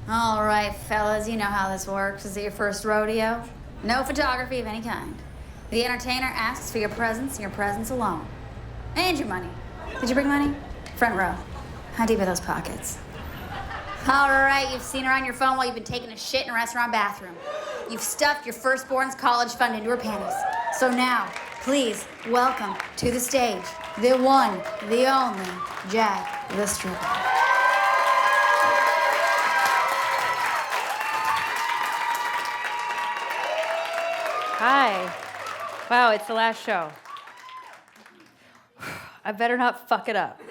All right, fellas, you know how this works. Is it your first rodeo? No photography of any kind. The entertainer asks for your presence and your presence alone. And your money. Did you bring money? Front row. How deep are those pockets? All right, you've seen her on your phone while you've been taking a shit in a restaurant bathroom. You've stuffed your firstborn's college fund into her panties. So now, please welcome to the stage the one, the only Jacq the stripper. Hi. Wow, it's the last show. I better not fuck it up.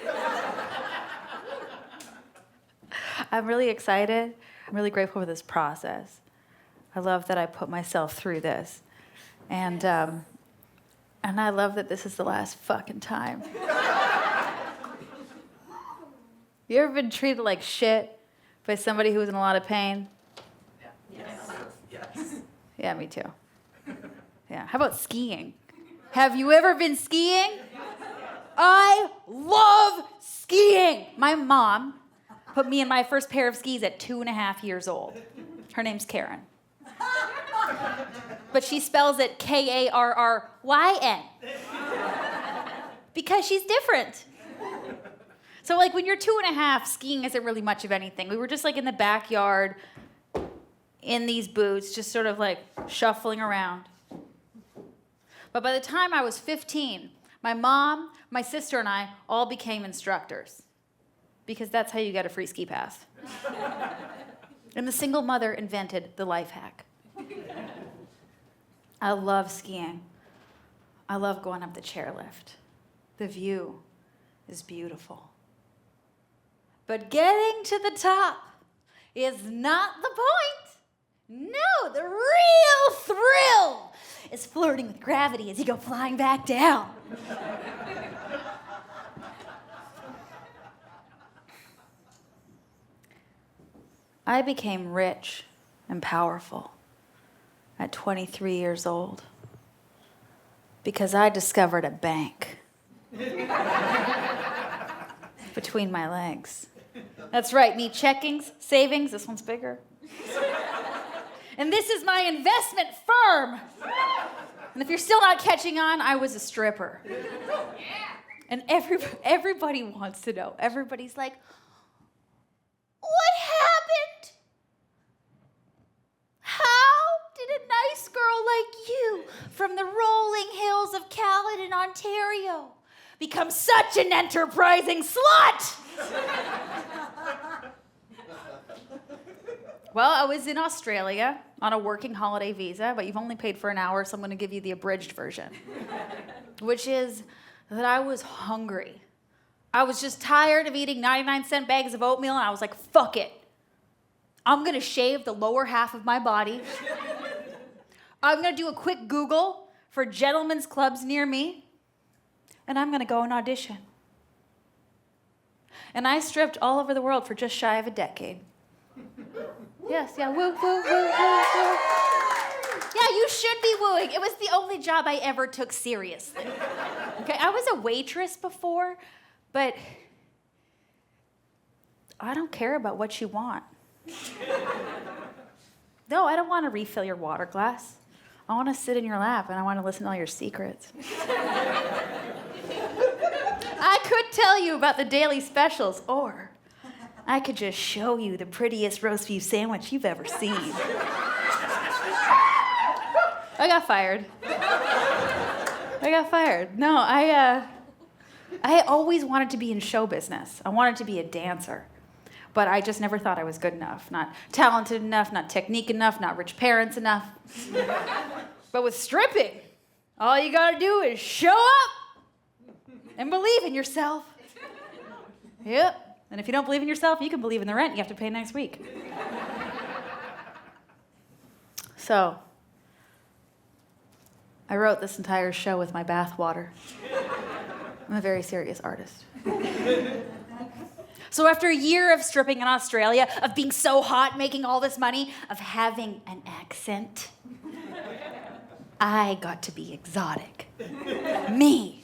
I'm really excited. I'm really grateful for this process. I love that I put myself through this. And I love that this is the last fucking time. You ever been treated like shit by somebody who was in a lot of pain? Yes. Yeah, me too. Yeah. How about skiing? Have you ever been skiing? I love skiing. My mom put me in my first pair of skis at 2.5 years old. Her name's Karen. But she spells it Karryn. Because she's different. So like when you're 2.5, skiing isn't really much of anything. We were just like in the backyard in these boots, just sort of like shuffling around. But by the time I was 15, my mom, my sister, and I all became instructors. Because that's how you get a free ski pass. And the single mother invented the life hack. I love skiing. I love going up the chairlift. The view is beautiful. But getting to the top is not the point. No, the real thrill is flirting with gravity as you go flying back down. I became rich and powerful at 23 years old because I discovered a bank between my legs. That's right, me checkings, savings, this one's bigger. And this is my investment firm. And if you're still not catching on, I was a stripper. And everybody wants to know. Everybody's like, what happened? How did a nice girl like you from the rolling hills of Caledon, Ontario, become such an enterprising slut? Well, I was in Australia on a working holiday visa, but you've only paid for an hour, so I'm going to give you the abridged version, which is that I was hungry. I was just tired of eating 99-cent bags of oatmeal, and I was like, fuck it. I'm going to shave the lower half of my body. I'm going to do a quick Google for gentlemen's clubs near me, and I'm going to go and audition. And I stripped all over the world for just shy of a decade. Yes, yeah, woo, woo, woo, woo, woo. Yeah, you should be wooing. It was the only job I ever took seriously. Okay, I was a waitress before, but I don't care about what you want. No, I don't want to refill your water glass. I want to sit in your lap and I want to listen to all your secrets. I could tell you about the daily specials, or I could just show you the prettiest roast beef sandwich you've ever seen. I got fired. No, I always wanted to be in show business. I wanted to be a dancer. But I just never thought I was good enough. Not talented enough, not technique enough, not rich parents enough. But with stripping, all you gotta do is show up and believe in yourself. Yep. And if you don't believe in yourself, you can believe in the rent you have to pay next week. So, I wrote this entire show with my bathwater. I'm a very serious artist. So after a year of stripping in Australia, of being so hot, making all this money, of having an accent, I got to be exotic. Me.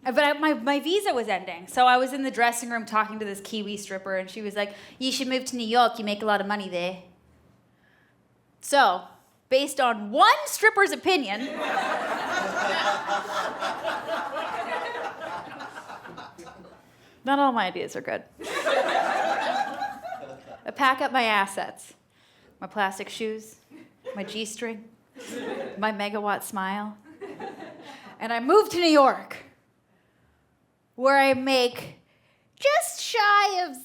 But my visa was ending. So I was in the dressing room talking to this Kiwi stripper, and she was like, you should move to New York. You make a lot of money there. So, based on one stripper's opinion, not all my ideas are good. I pack up my assets, my plastic shoes, my G-string, my megawatt smile, and I move to New York, where I make just shy of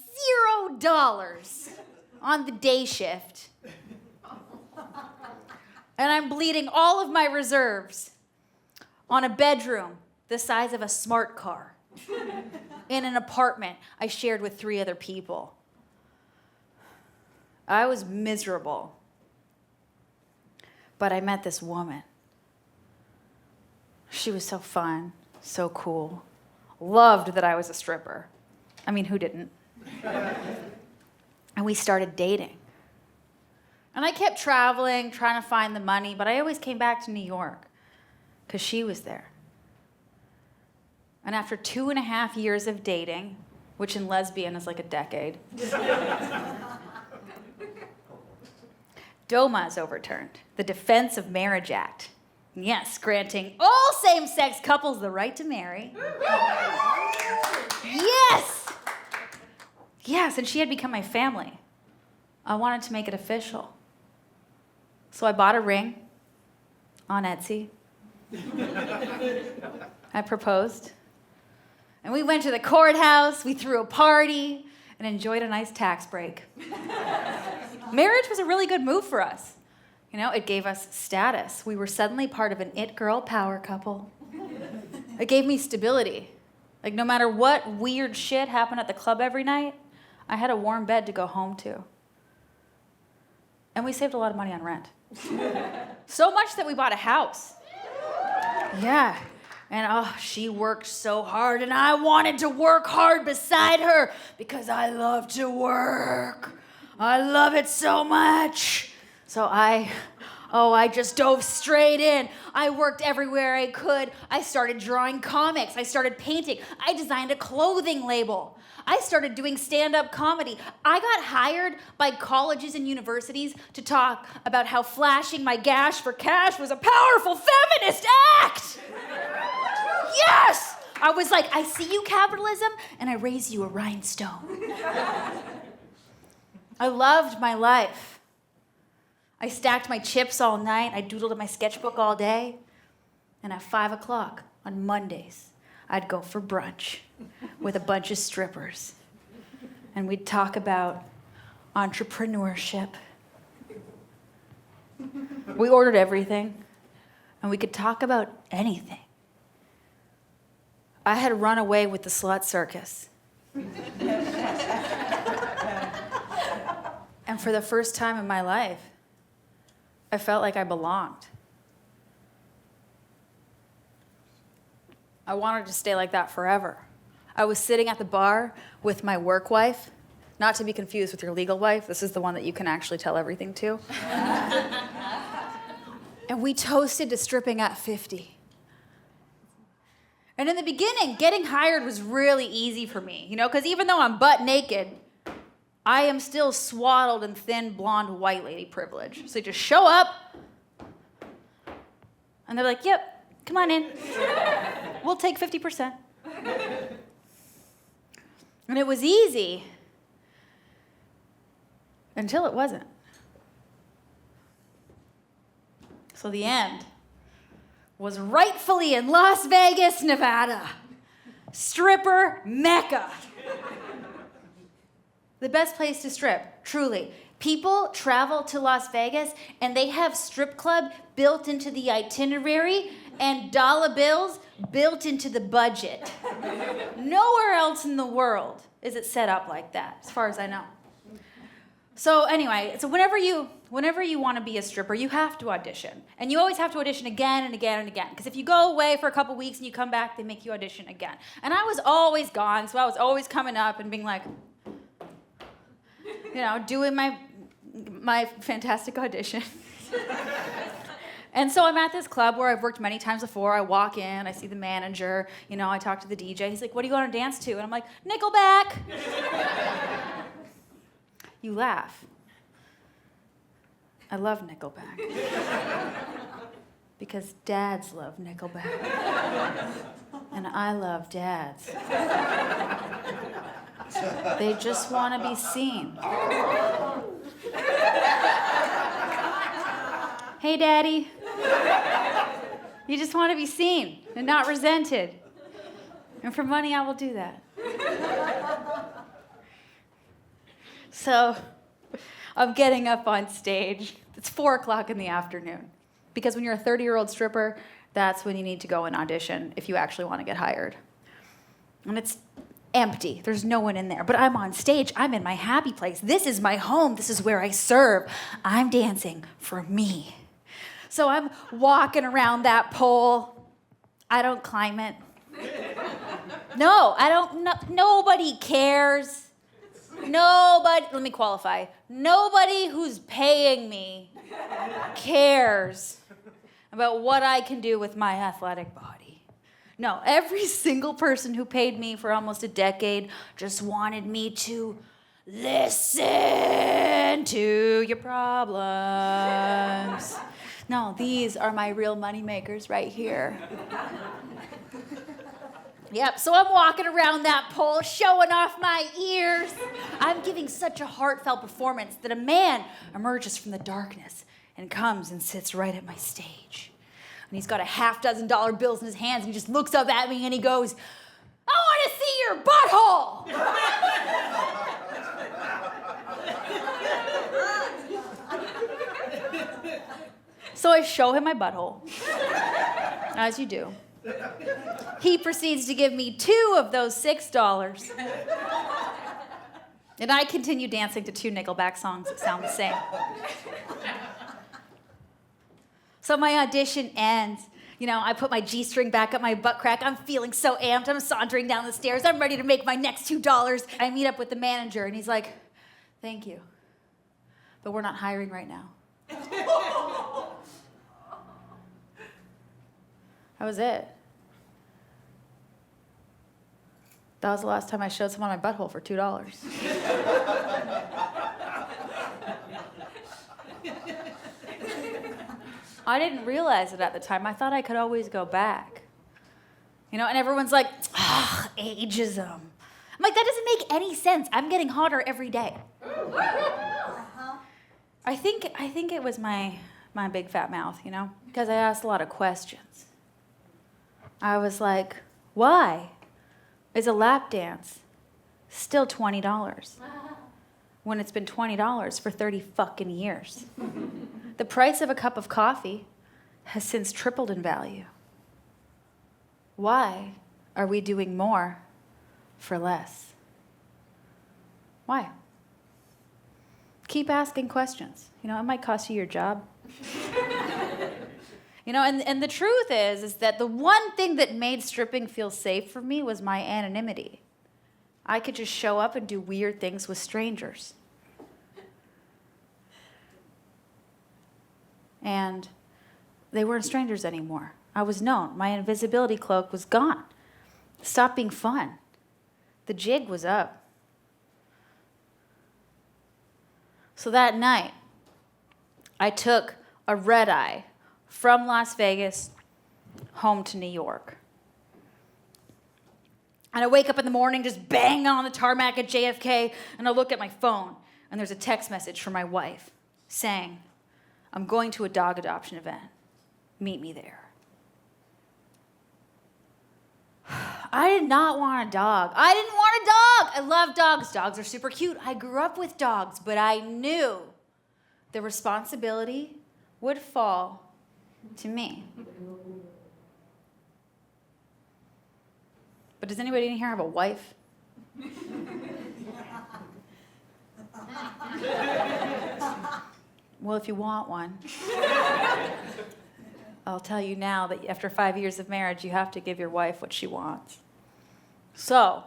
$0 on the day shift. And I'm bleeding all of my reserves on a bedroom the size of a smart car in an apartment I shared with 3 other people. I was miserable. But I met this woman. She was so fun, so cool. Loved that I was a stripper. I mean, who didn't? And we started dating. And I kept traveling, trying to find the money, but I always came back to New York because she was there. And after 2.5 years of dating, which in lesbian is like a decade, DOMA is overturned, the Defense of Marriage Act. Yes, granting all same-sex couples the right to marry. Yes! Yes, and she had become my family. I wanted to make it official. So I bought a ring on Etsy. I proposed. And we went to the courthouse, we threw a party, and enjoyed a nice tax break. Marriage was a really good move for us. You know, it gave us status. We were suddenly part of an it girl power couple. It gave me stability. Like, no matter what weird shit happened at the club every night, I had a warm bed to go home to. And we saved a lot of money on rent. So much that we bought a house. Yeah. And oh, she worked so hard, and I wanted to work hard beside her because I love to work. I love it so much. So I just dove straight in. I worked everywhere I could. I started drawing comics. I started painting. I designed a clothing label. I started doing stand-up comedy. I got hired by colleges and universities to talk about how flashing my gash for cash was a powerful feminist act. Yes! I was like, I see you, capitalism, and I raise you a rhinestone. I loved my life. I stacked my chips all night. I doodled in my sketchbook all day. And at 5 o'clock on Mondays, I'd go for brunch with a bunch of strippers. And we'd talk about entrepreneurship. We ordered everything, and we could talk about anything. I had run away with the slut circus. And for the first time in my life, I felt like I belonged. I wanted to stay like that forever. I was sitting at the bar with my work wife, not to be confused with your legal wife. This is the one that you can actually tell everything to. And we toasted to stripping at 50. And in the beginning, getting hired was really easy for me, because even though I'm butt naked, I am still swaddled in thin, blonde, white lady privilege. So you just show up, and they're like, yep, come on in. We'll take 50%. And it was easy until it wasn't. So the end was rightfully in Las Vegas, Nevada. Stripper Mecca. The best place to strip, truly. People travel to Las Vegas and they have strip club built into the itinerary and dollar bills built into the budget. Nowhere else in the world is it set up like that, as far as I know. So anyway, whenever you want to be a stripper, you have to audition. And you always have to audition again and again and again. Because if you go away for a couple weeks and you come back, they make you audition again. And I was always gone, so I was always coming up and being like, doing my fantastic audition. And so I'm at this club where I've worked many times before. I walk in, I see the manager, I talk to the DJ. He's like, what do you want to dance to? And I'm like, Nickelback. You laugh. I love Nickelback. Because dads love Nickelback. And I love dads. They just want to be seen. Hey, Daddy. You just want to be seen and not resented. And for money, I will do that. So I'm getting up on stage. It's 4:00 in the afternoon. Because when you're a 30-year-old stripper, that's when you need to go and audition if you actually want to get hired. And it's empty. There's no one in there. But I'm on stage. I'm in my happy place. This is my home. This is where I serve. I'm dancing for me. So I'm walking around that pole. I don't climb it. No, I don't. No, nobody cares. Nobody, let me qualify. Nobody who's paying me cares about what I can do with my athletic body. No, every single person who paid me for almost a decade just wanted me to listen to your problems. No, these are my real money makers right here. Yep, so I'm walking around that pole, showing off my ears. I'm giving such a heartfelt performance that a man emerges from the darkness and comes and sits right at my stage. And he's got a $6 bills in his hands, and he just looks up at me and he goes, I want to see your butthole. So I show him my butthole, as you do. He proceeds to give me 2 of those $6. And I continue dancing to 2 Nickelback songs that sound the same. So my audition ends. I put my G-string back up my butt crack. I'm feeling so amped. I'm sauntering down the stairs. I'm ready to make my next $2. I meet up with the manager, and he's like, thank you, but we're not hiring right now. That was it. That was the last time I showed someone my butthole for $2. I didn't realize it at the time. I thought I could always go back. And everyone's like, ageism. I'm like, that doesn't make any sense. I'm getting hotter every day. I think it was my big fat mouth, because I asked a lot of questions. I was like, why is a lap dance still $20 when it's been $20 for 30 fucking years? The price of a cup of coffee has since tripled in value. Why are we doing more for less? Why? Keep asking questions. It might cost you your job. And the truth is that the one thing that made stripping feel safe for me was my anonymity. I could just show up and do weird things with strangers. And they weren't strangers anymore. I was known. My invisibility cloak was gone. It stopped being fun. The jig was up. So that night, I took a red eye from Las Vegas home to New York. And I wake up in the morning, just bang on the tarmac at JFK, and I look at my phone, and there's a text message from my wife saying, I'm going to a dog adoption event. Meet me there. I did not want a dog. I didn't want a dog. I love dogs. Dogs are super cute. I grew up with dogs, but I knew the responsibility would fall to me. But does anybody in here have a wife? Well, if you want one, I'll tell you now that after 5 years of marriage, you have to give your wife what she wants. So,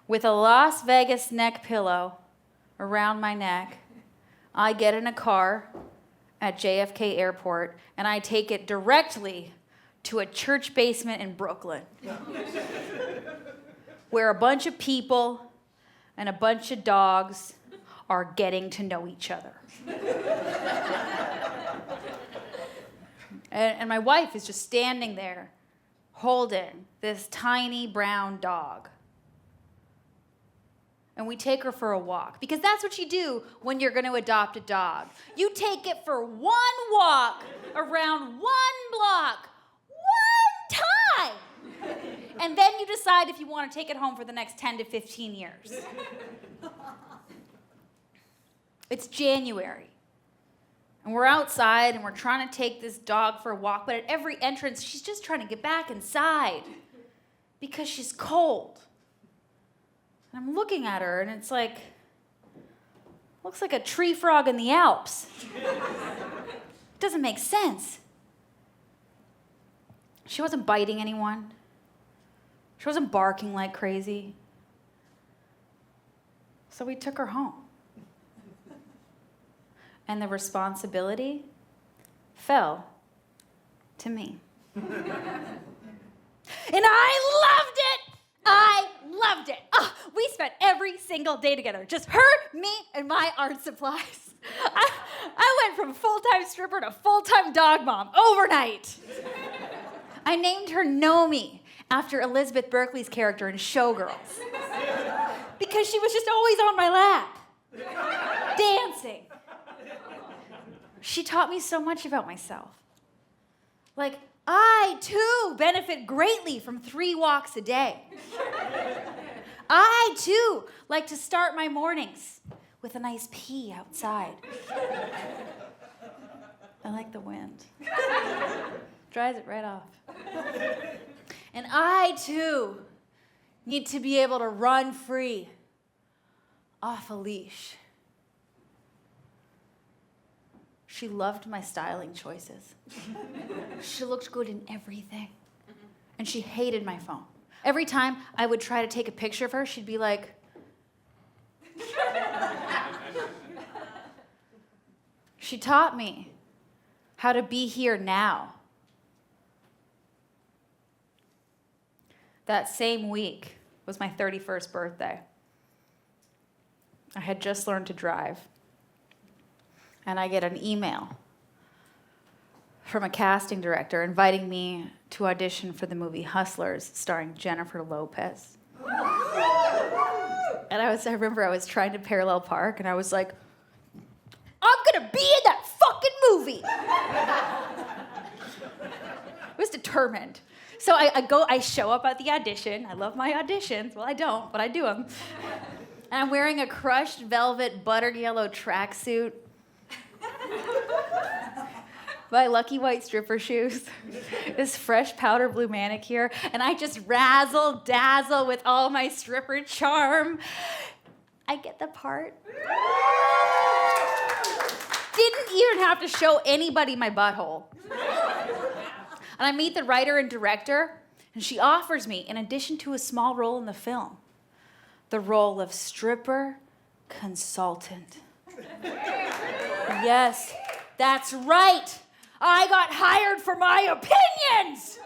with a Las Vegas neck pillow around my neck, I get in a car at JFK Airport, and I take it directly to a church basement in Brooklyn where a bunch of people and a bunch of dogs are getting to know each other. And my wife is just standing there holding this tiny brown dog. And we take her for a walk, because that's what you do when you're going to adopt a dog. You take it for one walk around one block, one time. And then you decide if you want to take it home for the next 10 to 15 years. It's January. And we're outside and we're trying to take this dog for a walk, but at every entrance, she's just trying to get back inside because she's cold. And I'm looking at her, and it's like, looks like a tree frog in the Alps. It doesn't make sense. She wasn't biting anyone. She wasn't barking like crazy. So we took her home. And the responsibility fell to me. And I loved it! I loved it. Oh, we spent every single day together. Just her, me, and my art supplies. I went from full-time stripper to full-time dog mom overnight. I named her Nomi after Elizabeth Berkley's character in Showgirls. Because she was just always on my lap, dancing. She taught me so much about myself. Like, I, too, benefit greatly from 3 walks a day. I, too, like to start my mornings with a nice pee outside. I like the wind. Dries it right off. And I, too, need to be able to run free off a leash. She loved my styling choices. She looked good in everything. And she hated my phone. Every time I would try to take a picture of her, she'd be like, she taught me how to be here now. That same week was my 31st birthday. I had just learned to drive. And I get an email from a casting director inviting me to audition for the movie Hustlers, starring Jennifer Lopez. And I remember I was trying to parallel park, and I was like, I'm gonna be in that fucking movie. I was determined. So I show up at the audition. I love my auditions. Well, I don't, but I do them. And I'm wearing a crushed velvet buttered yellow tracksuit, my lucky white stripper shoes, this fresh powder blue manicure, and I just razzle dazzle with all my stripper charm. I get the part. Didn't even have to show anybody my butthole. And I meet the writer and director, and she offers me, in addition to a small role in the film, the role of stripper consultant. Yes, that's right. I got hired for my opinions.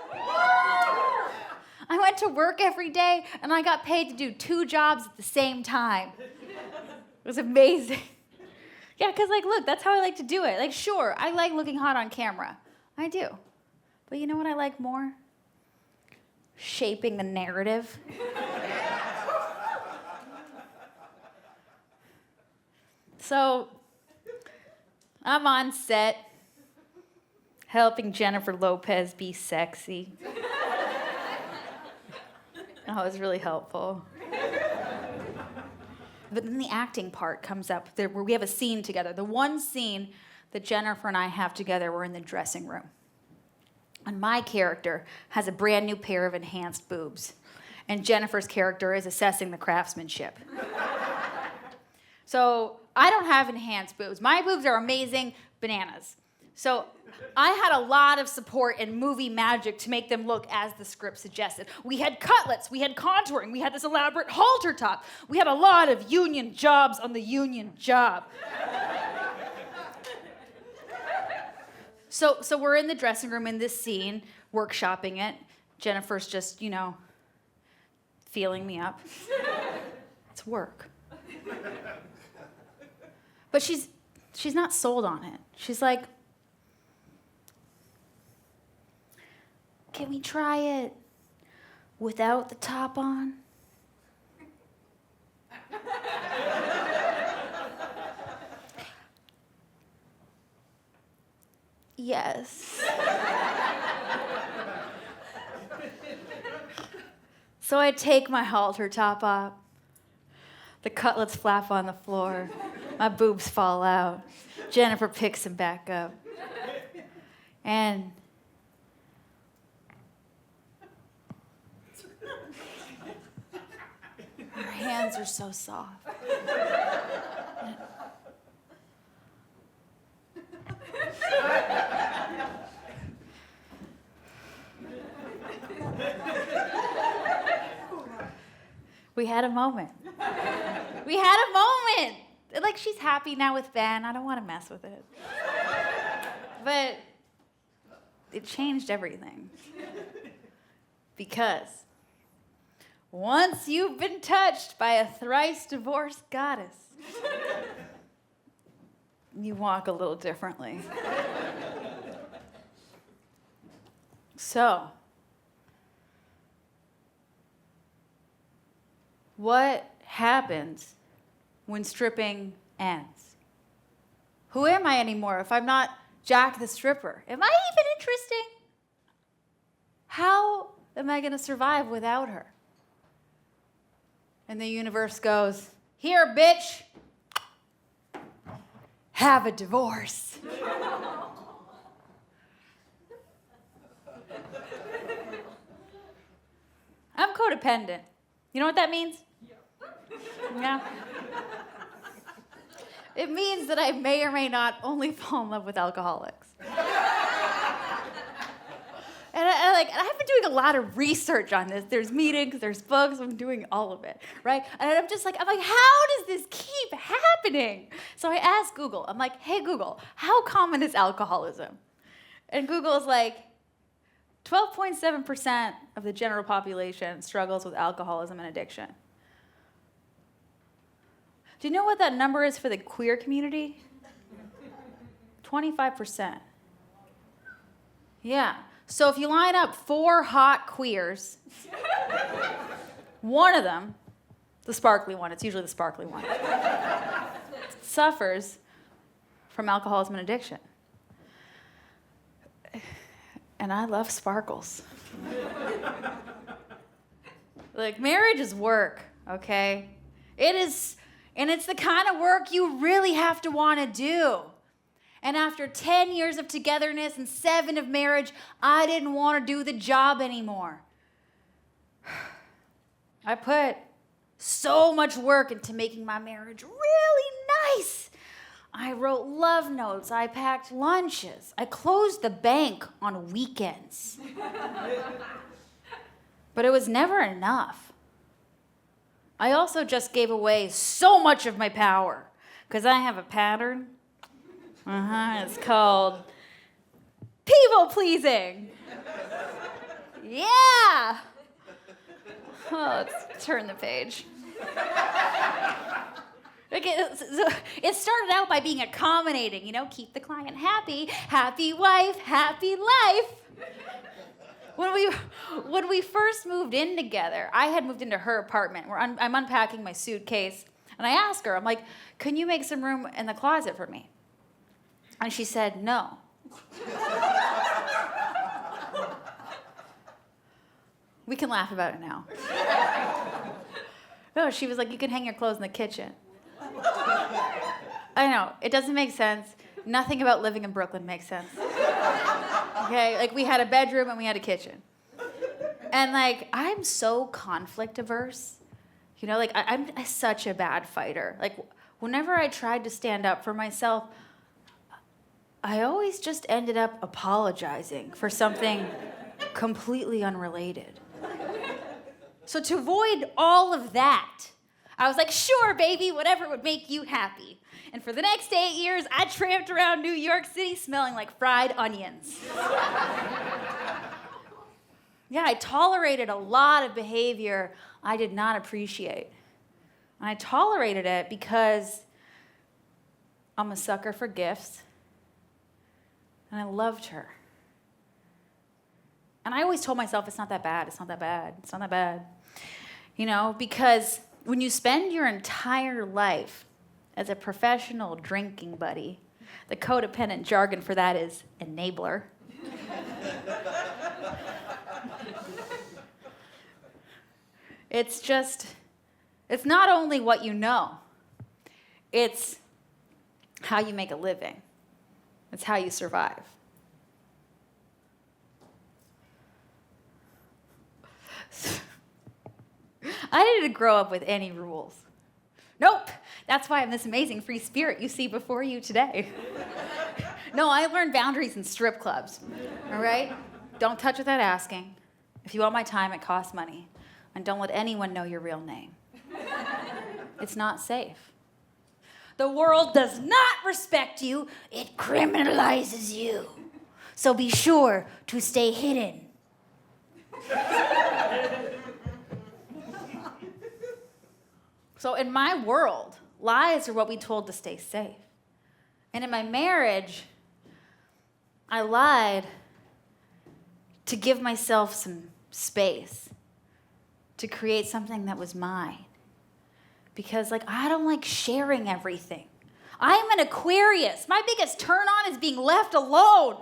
I went to work every day, and I got paid to do 2 jobs at the same time. It was amazing. Yeah, because, look, that's how I like to do it. Sure, I like looking hot on camera. I do. But you know what I like more? Shaping the narrative. So, I'm on set, helping Jennifer Lopez be sexy. Oh, it was really helpful. But then the acting part comes up, where we have a scene together. The one scene that Jennifer and I have together, we're in the dressing room. And my character has a brand new pair of enhanced boobs. And Jennifer's character is assessing the craftsmanship. So I don't have enhanced boobs. My boobs are amazing bananas. So I had a lot of support in movie magic to make them look as the script suggested. We had cutlets, we had contouring, we had this elaborate halter top. We had a lot of union jobs on the union job. So we're in the dressing room in this scene, workshopping it. Jennifer's just, feeling me up. It's work. But she's not sold on it. She's like, can we try it without the top on? Yes. So I take my halter top off. The cutlets flap on the floor. My boobs fall out. Jennifer picks them back up. And her hands are so soft. We had a moment. We had a moment. Like, she's happy now with Ben. I don't want to mess with it. But it changed everything. Because once you've been touched by a thrice divorced goddess, you walk a little differently. So, what happens when stripping ends? Who am I anymore if I'm not Jacq the stripper? Am I even interesting? How am I going to survive without her? And the universe goes, here, bitch, have a divorce. I'm codependent. You know what that means? Yeah. It means that I may or may not only fall in love with alcoholics. And I've been doing a lot of research on this. There's meetings, there's books, I'm doing all of it, right? And I'm like, how does this keep happening? So I asked Google, I'm like, hey Google, how common is alcoholism? And Google is like, 12.7% of the general population struggles with alcoholism and addiction. Do you know what that number is for the queer community? 25%. Yeah. So if you line up 4 hot queers, one of them, the sparkly one, it's usually the sparkly one, suffers from alcoholism and addiction. And I love sparkles. Like, marriage is work, okay? It is, and it's the kind of work you really have to want to do. And after 10 years of togetherness and 7 of marriage, I didn't want to do the job anymore. I put so much work into making my marriage really nice. I wrote love notes, I packed lunches, I closed the bank on weekends. But it was never enough. I also just gave away so much of my power, because I have a pattern. It's called people pleasing. Yeah! Oh, let's turn the page. It started out by being accommodating, keep the client happy, happy wife, happy life. When we first moved in together, I had moved into her apartment where I'm unpacking my suitcase, and I asked her, I'm like, can you make some room in the closet for me? And she said, no. We can laugh about it now. No, she was like, you can hang your clothes in the kitchen. I know, it doesn't make sense. Nothing about living in Brooklyn makes sense. Okay, like we had a bedroom and we had a kitchen. And I'm so conflict averse. I'm such a bad fighter. Whenever I tried to stand up for myself, I always just ended up apologizing for something completely unrelated. So to avoid all of that, I was like, sure, baby, whatever would make you happy. And for the next 8 years, I tramped around New York City smelling like fried onions. Yeah, I tolerated a lot of behavior I did not appreciate. And I tolerated it because I'm a sucker for gifts. And I loved her. And I always told myself, it's not that bad, it's not that bad, it's not that bad. You know, because when you spend your entire life as a professional drinking buddy, the codependent jargon for that is enabler. It's not only what you know, it's how you make a living. It's how you survive. I didn't grow up with any rules. Nope. That's why I'm this amazing free spirit you see before you today. No, I learned boundaries in strip clubs. All right? Don't touch without asking. If you want my time, it costs money. And don't let anyone know your real name. It's not safe. The world does not respect you. It criminalizes you. So be sure to stay hidden. So in my world, lies are what we told to stay safe. And in my marriage, I lied to give myself some space, to create something that was mine. Because I don't like sharing everything. I'm an Aquarius. My biggest turn on is being left alone.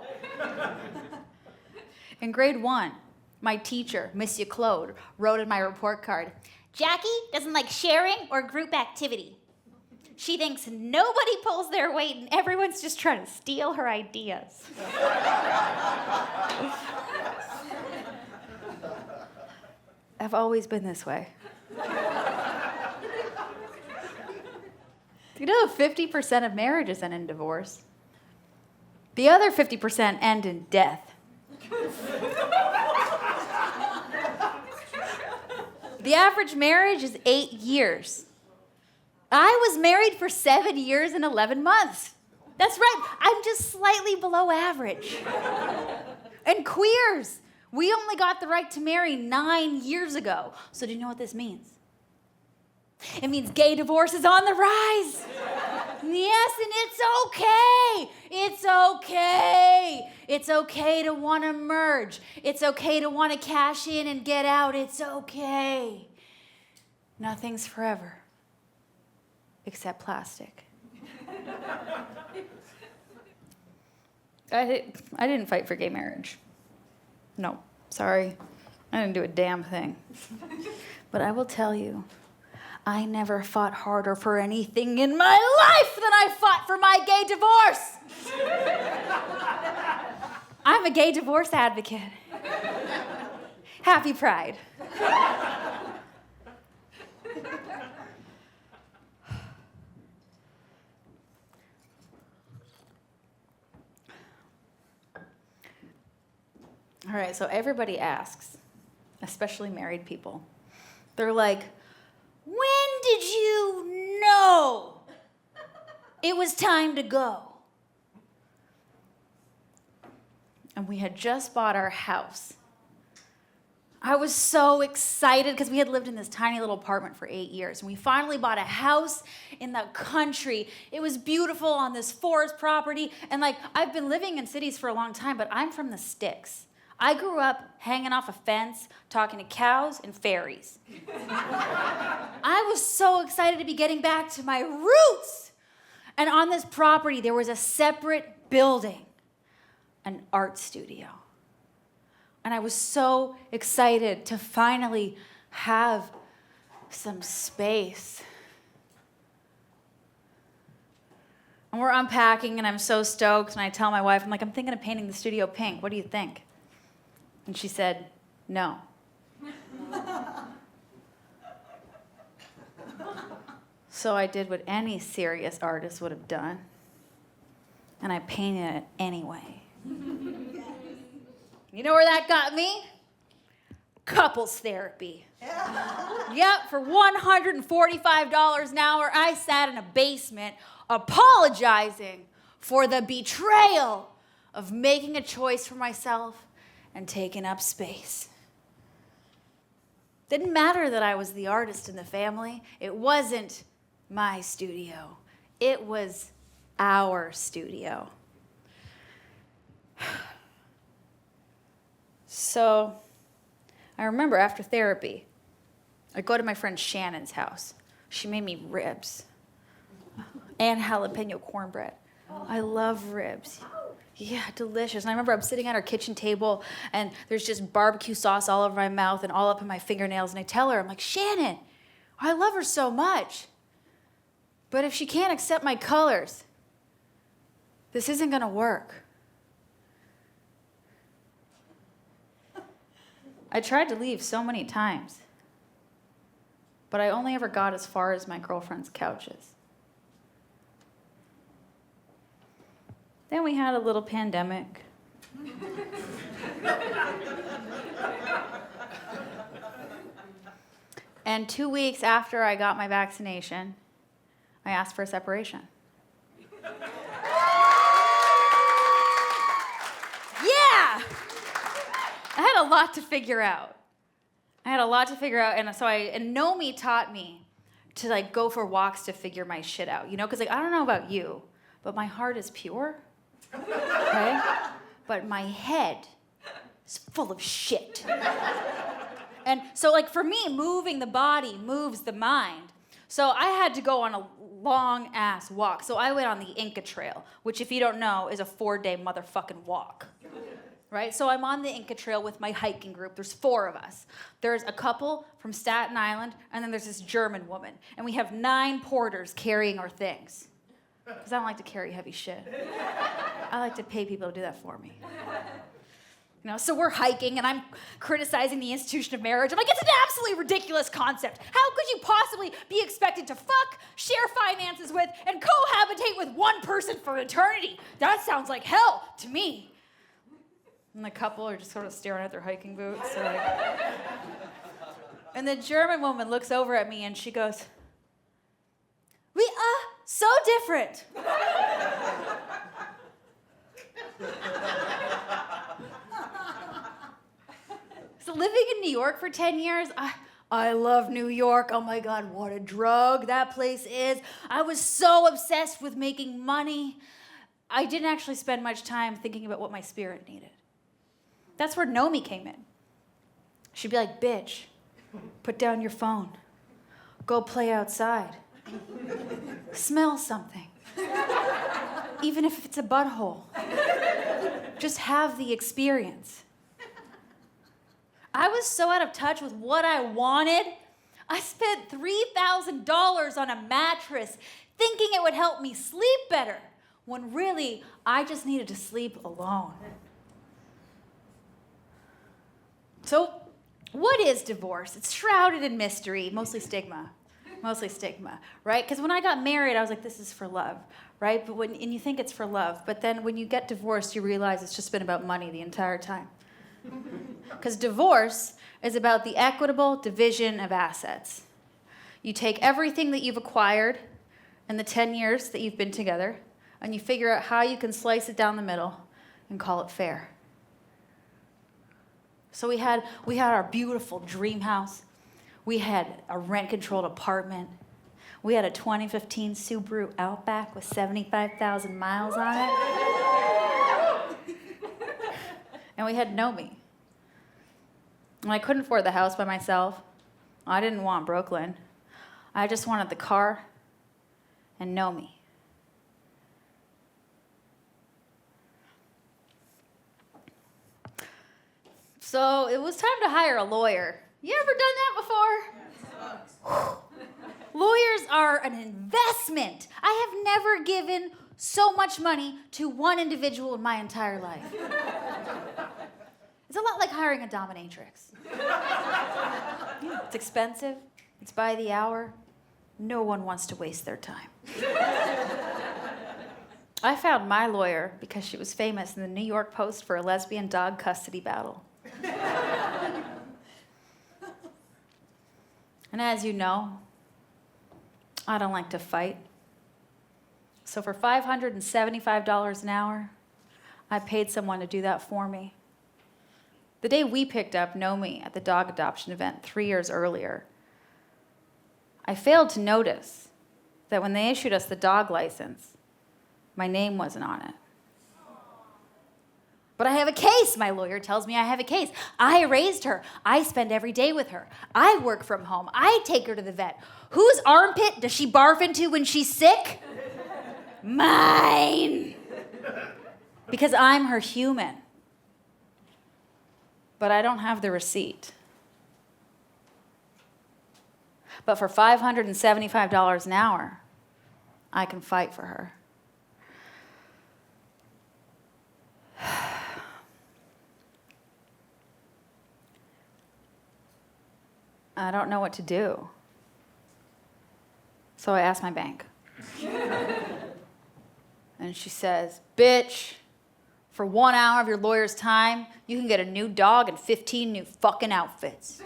In grade 1, my teacher, Monsieur Claude, wrote in my report card, Jackie doesn't like sharing or group activity. She thinks nobody pulls their weight and everyone's just trying to steal her ideas. I've always been this way. You know, 50% of marriages end in divorce. The other 50% end in death. The average marriage is 8 years. I was married for 7 years and 11 months. That's right, I'm just slightly below average. And queers, we only got the right to marry 9 years ago. So do you know what this means? It means gay divorce is on the rise. Yes, and it's okay. It's okay. It's okay to want to merge. It's okay to want to cash in and get out. It's okay. Nothing's forever, except plastic. I didn't fight for gay marriage. No, sorry. I didn't do a damn thing. But I will tell you, I never fought harder for anything in my life than I fought for my gay divorce. I'm a gay divorce advocate. Happy Pride. All right, so everybody asks, especially married people. They're like, when did you know it was time to go? And we had just bought our house. I was so excited because we had lived in this tiny little apartment for 8 years. And we finally bought a house in the country. It was beautiful on this forest property. And I've been living in cities for a long time, but I'm from the sticks. I grew up hanging off a fence, talking to cows and fairies. I was so excited to be getting back to my roots. And on this property, there was a separate building, an art studio. And I was so excited to finally have some space. And we're unpacking, and I'm so stoked, and I tell my wife, I'm thinking of painting the studio pink. What do you think? And she said, no. So I did what any serious artist would have done, and I painted it anyway. You know where that got me? couples therapy. Yep, for $145 an hour, I sat in a basement apologizing for the betrayal of making a choice for myself and taking up space. Didn't matter that I was the artist in the family. It wasn't my studio. It was our studio. So I remember after therapy, I'd go to my friend Shannon's house. She made me ribs and jalapeno cornbread. I love ribs. Yeah, delicious. And I remember I'm sitting at our kitchen table and there's just barbecue sauce all over my mouth and all up in my fingernails. And I tell her, I'm like, Shannon, I love her so much. But if she can't accept my colors, this isn't going to work. I tried to leave so many times, but I only ever got as far as my girlfriend's couches. Then we had a little pandemic. And 2 weeks after I got my vaccination, I asked for a separation. Yeah! I had a lot to figure out. And Nomi taught me to like go for walks to figure my shit out, you know? Because like, I don't know about you, but my heart is pure, okay? But my head is full of shit. And so like for me, moving the body moves the mind. So I had to go on a long ass walk. So I went on the Inca Trail, which if you don't know is a 4-day motherfucking walk. Right? So I'm on the Inca Trail with my hiking group. There's 4 of us. There's a couple from Staten Island, and then there's this German woman. And we have 9 porters carrying our things. Because I don't like to carry heavy shit. I like to pay people to do that for me. You know, so we're hiking, and I'm criticizing the institution of marriage. I'm like, it's an absolutely ridiculous concept. How could you possibly be expected to fuck, share finances with, and cohabitate with one person for eternity? That sounds like hell to me. And the couple are just sort of staring at their hiking boots. So like... And the German woman looks over at me and she goes, "We are so different." So living in New York for 10 years, I love New York. Oh my God, what a drug that place is. I was so obsessed with making money. I didn't actually spend much time thinking about what my spirit needed. That's where Nomi came in. She'd be like, "Bitch, put down your phone. Go play outside. Smell something. Even if it's a butthole. Just have the experience." I was so out of touch with what I wanted. I spent $3,000 on a mattress thinking it would help me sleep better, when really I just needed to sleep alone. So, what is divorce? It's shrouded in mystery, mostly stigma, right? Because when I got married, I was like, this is for love, right? And you think it's for love, but then when you get divorced, you realize it's just been about money the entire time. Because divorce is about the equitable division of assets. You take everything that you've acquired in the 10 years that you've been together, and you figure out how you can slice it down the middle and call it fair. So we had our beautiful dream house. We had a rent-controlled apartment. We had a 2015 Subaru Outback with 75,000 miles on it. And we had Nomi. And I couldn't afford the house by myself. I didn't want Brooklyn. I just wanted the car and Nomi. So it was time to hire a lawyer. You ever done that before? Lawyers are an investment. I have never given so much money to one individual in my entire life. It's a lot like hiring a dominatrix. Yeah, it's expensive. It's by the hour. No one wants to waste their time. I found my lawyer because she was famous in the New York Post for a lesbian dog custody battle. And as you know, I don't like to fight. So for $575 an hour, I paid someone to do that for me. The day we picked up Nomi at the dog adoption event 3 years earlier, I failed to notice that when they issued us the dog license, my name wasn't on it. But I have a case, my lawyer tells me I have a case. I raised her. I spend every day with her. I work from home. I take her to the vet. Whose armpit does she barf into when she's sick? Mine! Because I'm her human. But I don't have the receipt. But for $575 an hour, I can fight for her. I don't know what to do. So I asked my bank. And she says, bitch, for 1 hour of your lawyer's time, you can get a new dog and 15 new fucking outfits.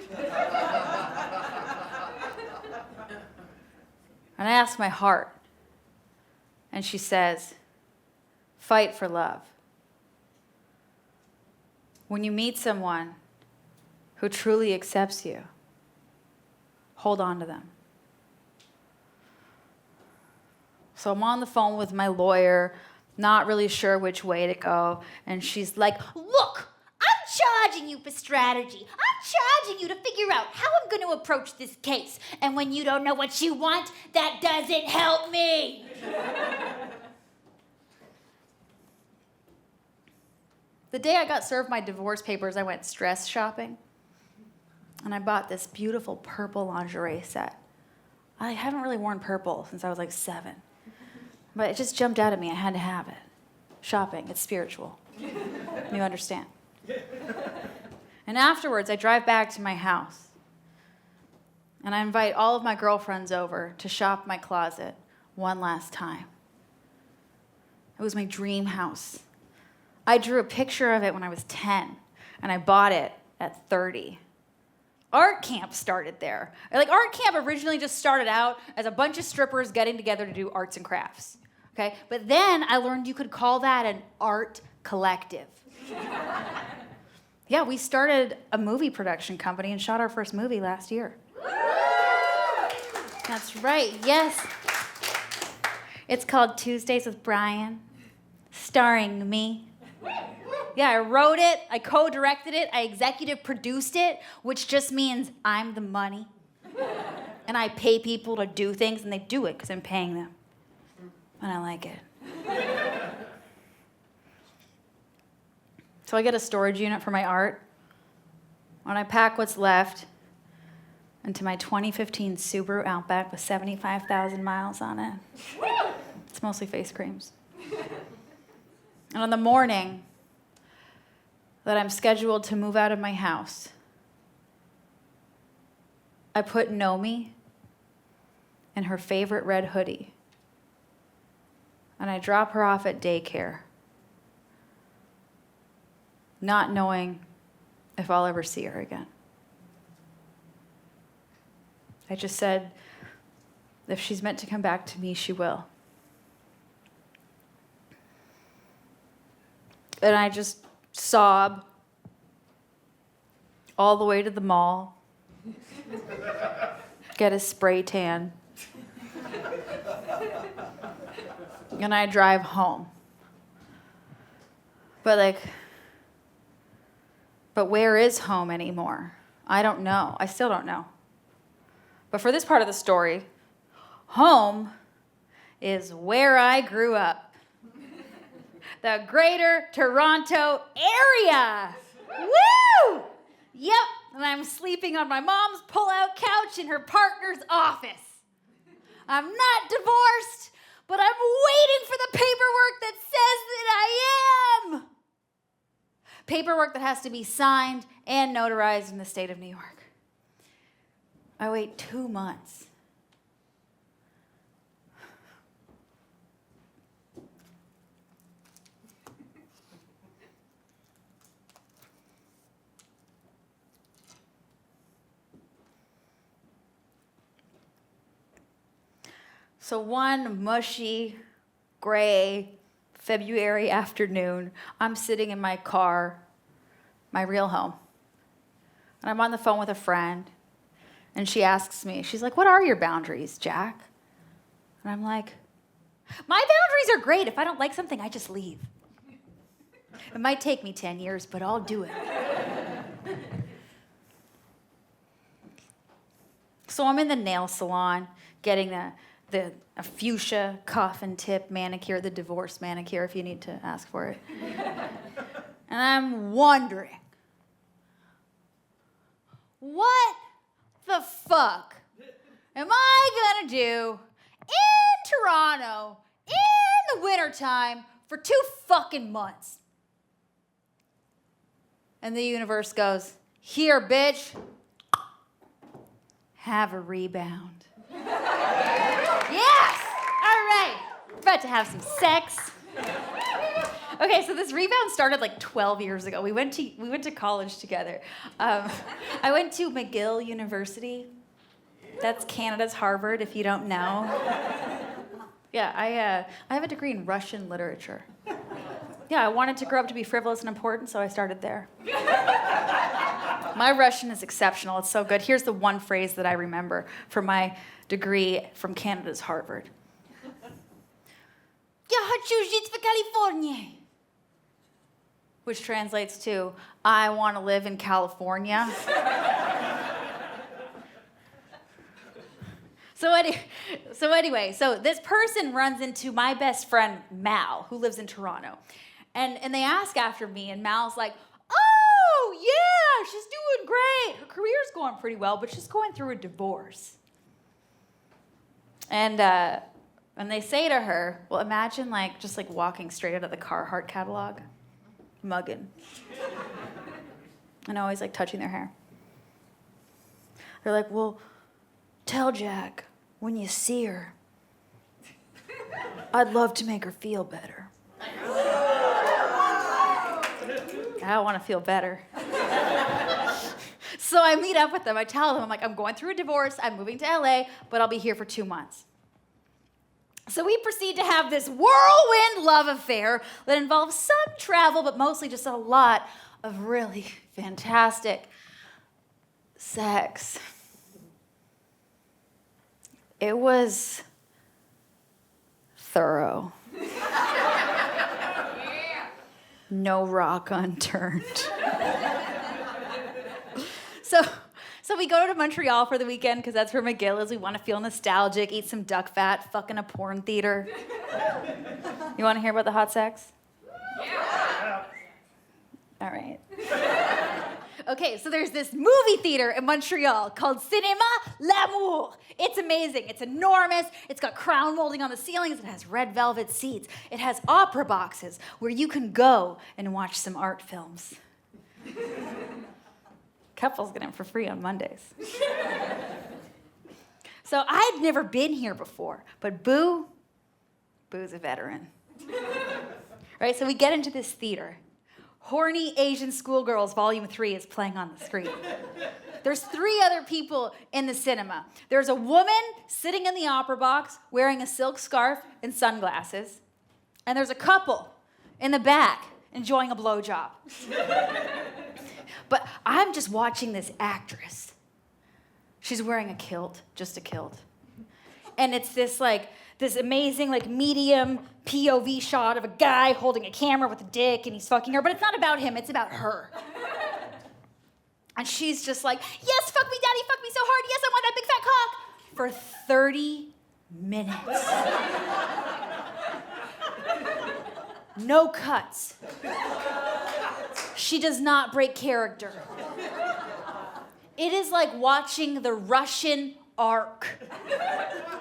And I asked my heart. And she says, fight for love. When you meet someone who truly accepts you, hold on to them. So I'm on the phone with my lawyer, not really sure which way to go, and she's like, look, I'm charging you for strategy. I'm charging you to figure out how I'm going to approach this case. And when you don't know what you want, that doesn't help me. The day I got served my divorce papers, I went stress shopping. And I bought this beautiful purple lingerie set. I haven't really worn purple since I was like 7. But it just jumped out at me. I had to have it. Shopping, it's spiritual. You understand. And afterwards, I drive back to my house. And I invite all of my girlfriends over to shop my closet one last time. It was my dream house. I drew a picture of it when I was 10, and I bought it at 30. Art camp started there. Art camp originally just started out as a bunch of strippers getting together to do arts and crafts. Okay? But then I learned you could call that an art collective. Yeah, we started a movie production company and shot our first movie last year. That's right, yes. It's called Tuesdays with Brian, starring me. Yeah, I wrote it, I co-directed it, I executive produced it, which just means I'm the money. And I pay people to do things, and they do it because I'm paying them. And I like it. So I get a storage unit for my art. When I pack what's left into my 2015 Subaru Outback with 75,000 miles on it. It's mostly face creams. And on the morning that I'm scheduled to move out of my house, I put Nomi in her favorite red hoodie, and I drop her off at daycare, not knowing if I'll ever see her again. I just said, if she's meant to come back to me, she will. And I just sob all the way to the mall, get a spray tan, and I drive home. But where is home anymore? I don't know. I still don't know. But for this part of the story, home is where I grew up. The Greater Toronto Area. Woo! Yep, and I'm sleeping on my mom's pull-out couch in her partner's office. I'm not divorced, but I'm waiting for the paperwork that says that I am. Paperwork that has to be signed and notarized in the state of New York. I wait 2 months. So one mushy, gray February afternoon, I'm sitting in my car, my real home, and I'm on the phone with a friend, and she asks me, she's like, what are your boundaries, Jacq? And I'm like, my boundaries are great. If I don't like something, I just leave. It might take me 10 years, but I'll do it. So I'm in the nail salon getting a fuchsia coffin tip manicure, the divorce manicure if you need to ask for it. And I'm wondering, what the fuck am I gonna do in Toronto in the wintertime for 2 fucking months? And the universe goes, here, bitch, have a rebound. Yes! All right, we're about to have some sex. Okay, so this rebound started like 12 years ago. We went to college together. I went to McGill University. That's Canada's Harvard, if you don't know. Yeah, I have a degree in Russian literature. Yeah, I wanted to grow up to be frivolous and important, so I started there. My Russian is exceptional. It's so good. Here's the one phrase that I remember from my degree from Canada's Harvard. Я хочу жить в Калифорнии. Which translates to, I want to live in California. So anyway, this person runs into my best friend, Mal, who lives in Toronto. And they ask after me, and Mal's like, oh, yeah, she's doing great. Her career's going pretty well, but she's going through a divorce. And they say to her, well, imagine just walking straight out of the Carhartt catalog, mugging. And always touching their hair. They're like, well, tell Jacq when you see her, I'd love to make her feel better. I want to feel better. So I meet up with them. I tell them, I'm like, I'm going through a divorce. I'm moving to LA, but I'll be here for 2 months. So we proceed to have this whirlwind love affair that involves some travel, but mostly just a lot of really fantastic sex. It was thorough. No rock unturned. So we go to Montreal for the weekend because that's where McGill is. We want to feel nostalgic, eat some duck fat, fuck in a porn theater. You want to hear about the hot sex? Yeah. All right. Okay, so there's this movie theater in Montreal called Cinéma L'Amour. It's amazing. It's enormous. It's got crown molding on the ceilings. It has red velvet seats. It has opera boxes where you can go and watch some art films. Couples get in for free on Mondays. So I'd never been here before, but Boo's a veteran. Right, so we get into this theater. Horny Asian Schoolgirls Volume 3 is playing on the screen. There's 3 other people in the cinema. There's a woman sitting in the opera box wearing a silk scarf and sunglasses. And there's a couple in the back enjoying a blowjob. But I'm just watching this actress. She's wearing a kilt, just a kilt. And it's this amazing medium POV shot of a guy holding a camera with a dick and he's fucking her, but it's not about him, it's about her. And she's just like, yes, fuck me, daddy, fuck me so hard, yes, I want that big fat cock, for 30 minutes. No cuts. She does not break character. It is like watching the Russian Ark.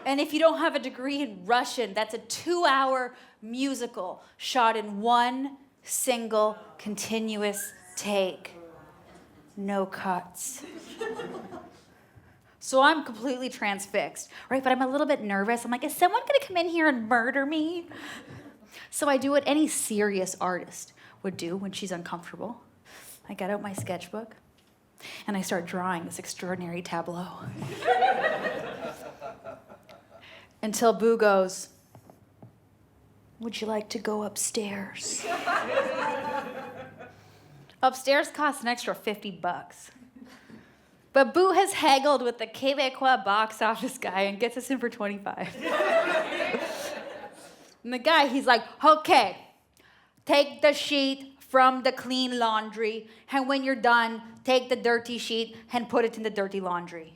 And if you don't have a degree in Russian, that's a 2-hour musical shot in one single continuous take. No cuts. So I'm completely transfixed, right? But I'm a little bit nervous. I'm like, is someone gonna come in here and murder me? So I do what any serious artist would do when she's uncomfortable. I get out my sketchbook and I start drawing this extraordinary tableau. Until Boo goes, "Would you like to go upstairs?" Upstairs costs an extra $50. But Boo has haggled with the Quebecois box office guy and gets us in for $25. And the guy, he's like, "Okay, take the sheet from the clean laundry, and when you're done, take the dirty sheet and put it in the dirty laundry."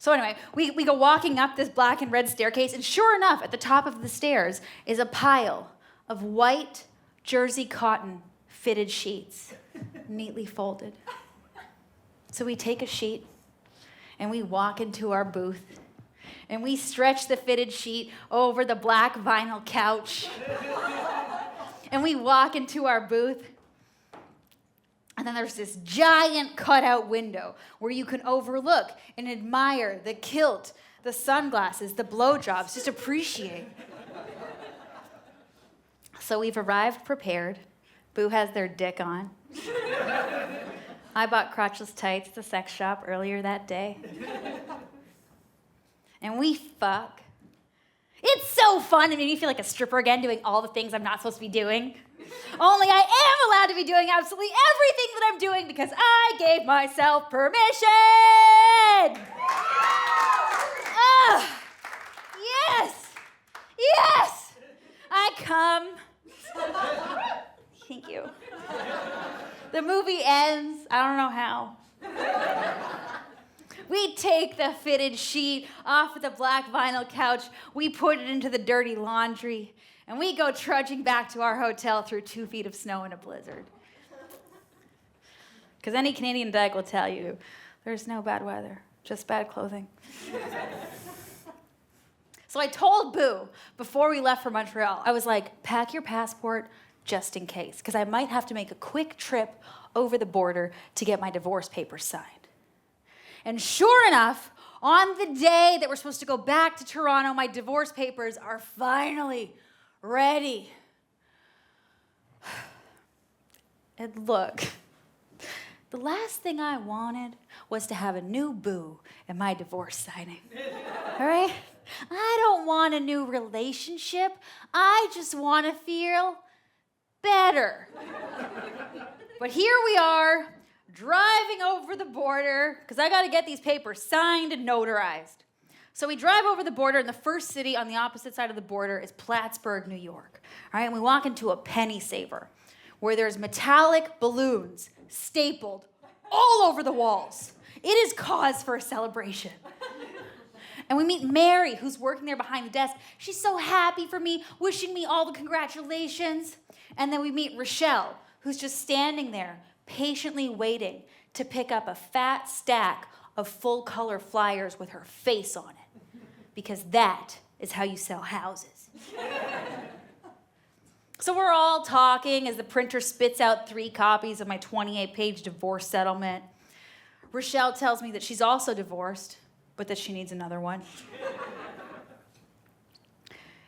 So anyway, we go walking up this black and red staircase, and sure enough, at the top of the stairs is a pile of white jersey cotton fitted sheets, neatly folded. So we take a sheet, and we walk into our booth, and we stretch the fitted sheet over the black vinyl couch. And we walk into our booth, and then there's this giant cutout window where you can overlook and admire the kilt, the sunglasses, the blowjobs, just appreciate. So we've arrived prepared. Boo has their dick on. I bought crotchless tights at the sex shop earlier that day. And we fuck. It's so fun. It made me feel like a stripper again, doing all the things I'm not supposed to be doing. Only I am allowed to be doing absolutely everything that I'm doing because I gave myself permission. Yes. Yes. I come. Thank you. The movie ends. I don't know how. We take the fitted sheet off of the black vinyl couch, we put it into the dirty laundry, and we go trudging back to our hotel through 2 feet of snow in a blizzard. Because any Canadian dyke will tell you, there's no bad weather, just bad clothing. So I told Boo before we left for Montreal, I was like, pack your passport just in case, because I might have to make a quick trip over the border to get my divorce papers signed. And sure enough, on the day that we're supposed to go back to Toronto, my divorce papers are finally ready. And look, the last thing I wanted was to have a new Boo at my divorce signing. All right? I don't want a new relationship. I just want to feel better. But here we are, driving over the border, because I got to get these papers signed and notarized. So we drive over the border, and the first city on the opposite side of the border is Plattsburgh, New York. All right, and we walk into a penny saver, where there's metallic balloons stapled all over the walls. It is cause for a celebration. And we meet Mary, who's working there behind the desk. She's so happy for me, wishing me all the congratulations. And then we meet Rochelle, who's just standing there, patiently waiting to pick up a fat stack of full-color flyers with her face on it. Because that is how you sell houses. So we're all talking as the printer spits out 3 copies of my 28-page divorce settlement. Rochelle tells me that she's also divorced, but that she needs another one.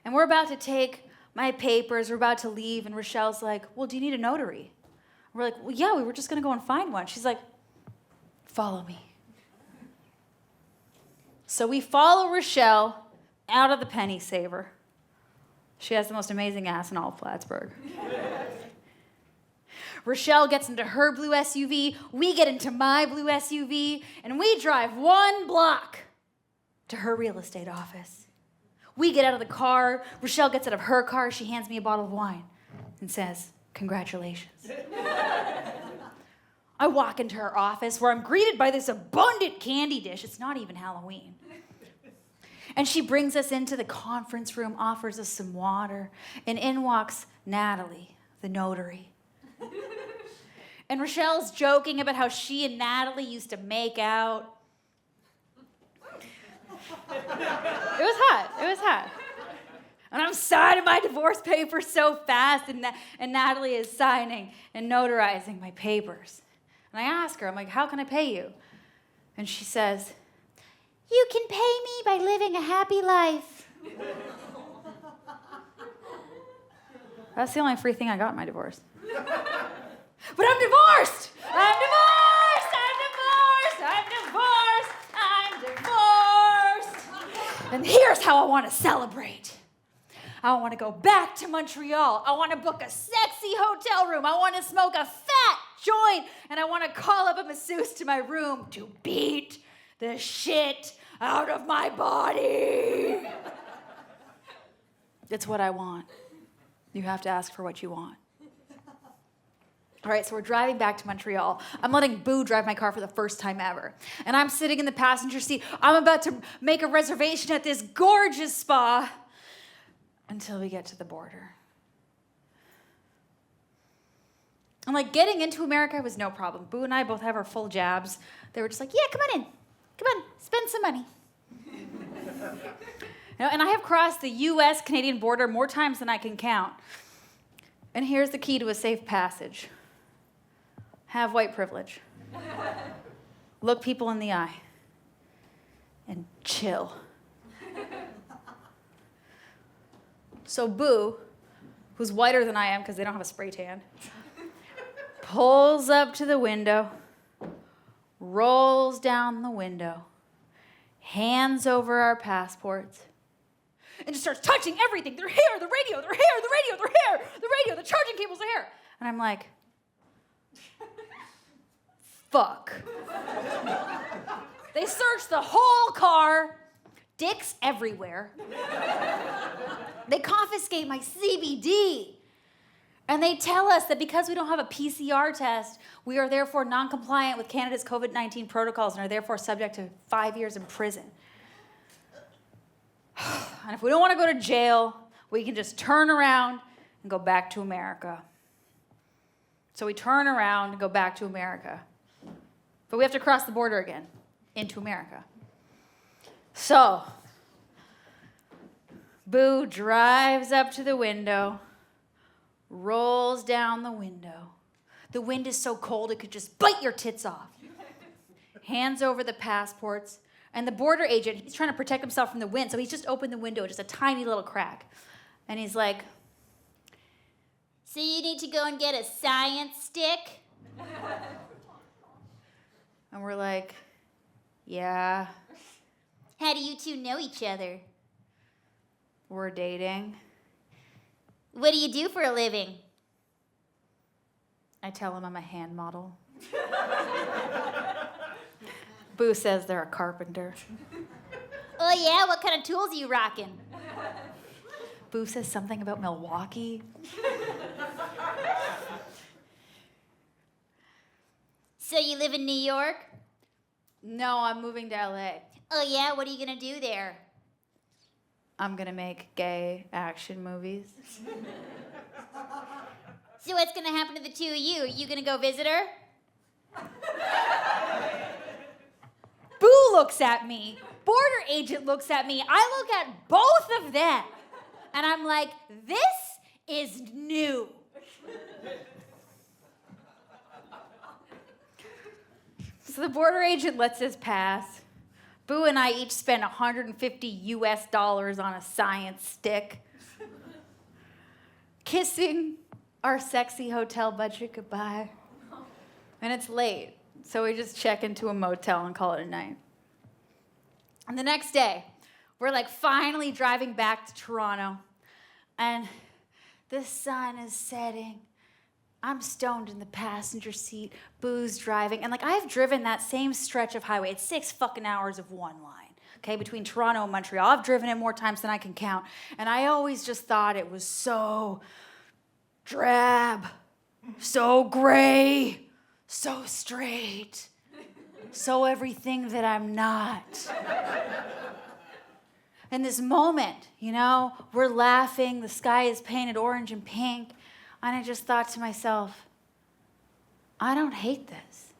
And we're about to take my papers, we're about to leave, and Rochelle's like, well, do you need a notary? We're like, well, yeah, we were just gonna go and find one. She's like, follow me. So we follow Rochelle out of the penny saver. She has the most amazing ass in all of Plattsburgh. Rochelle gets into her blue SUV, we get into my blue SUV, and we drive 1 block to her real estate office. We get out of the car, Rochelle gets out of her car, she hands me a bottle of wine and says, congratulations. I walk into her office where I'm greeted by this abundant candy dish. It's not even Halloween. And she brings us into the conference room, offers us some water, and in walks Natalie, the notary. And Rochelle's joking about how she and Natalie used to make out. It was hot. And I'm signing my divorce papers so fast, and Natalie is signing and notarizing my papers. And I ask her, I'm like, how can I pay you? And she says, you can pay me by living a happy life. That's the only free thing I got in my divorce. But I'm divorced! I'm divorced! I'm divorced! I'm divorced! I'm divorced! And here's how I want to celebrate. I want to go back to Montreal. I want to book a sexy hotel room. I want to smoke a fat joint. And I want to call up a masseuse to my room to beat the shit out of my body. It's what I want. You have to ask for what you want. All right, so we're driving back to Montreal. I'm letting Boo drive my car for the first time ever. And I'm sitting in the passenger seat. I'm about to make a reservation at this gorgeous spa until we get to the border. And like getting into America was no problem. Boo and I both have our full jabs. They were just like, yeah, come on in. Come on, spend some money. And I have crossed the US-Canadian border more times than I can count. And here's the key to a safe passage. Have white privilege. Look people in the eye. And chill. So Boo, who's whiter than I am because they don't have a spray tan, pulls up to the window, rolls down the window, hands over our passports, and just starts touching everything. Their hair, the radio, their hair, the radio, their hair, the radio, the charging cables, their hair. And I'm like, fuck. They searched the whole car, dicks everywhere. They confiscate my CBD. And they tell us that because we don't have a PCR test, we are therefore non-compliant with Canada's COVID-19 protocols and are therefore subject to 5 years in prison. And if we don't want to go to jail, we can just turn around and go back to America. So we turn around and go back to America. But we have to cross the border again into America. So Boo drives up to the window, rolls down the window. The wind is so cold it could just bite your tits off. Hands over the passports. And the border agent, he's trying to protect himself from the wind, so he's just opened the window, just a tiny little crack. And he's like, so you need to go and get a science stick? And we're like, yeah. How do you two know each other? We're dating. What do you do for a living? I tell him I'm a hand model. Boo says they're a carpenter. Oh yeah, what kind of tools are you rocking? Boo says something about Milwaukee. So you live in New York? No, I'm moving to LA. Oh yeah, what are you gonna do there? I'm gonna make gay action movies. So what's gonna happen to the two of you? Are you gonna go visit her? Boo looks at me. Border agent looks at me. I look at both of them. And I'm like, this is new. So the border agent lets us pass. Boo and I each spent $150 on a science stick. Kissing our sexy hotel budget goodbye. And it's late, so we just check into a motel and call it a night. And the next day, we're like finally driving back to Toronto, and the sun is setting. I'm stoned in the passenger seat, Boo's driving, and like I've driven that same stretch of highway. It's 6 fucking hours of one line, okay, between Toronto and Montreal. I've driven it more times than I can count, and I always just thought it was so drab, so gray, so straight, so everything that I'm not. In this moment, you know, we're laughing, the sky is painted orange and pink, and I just thought to myself, I don't hate this.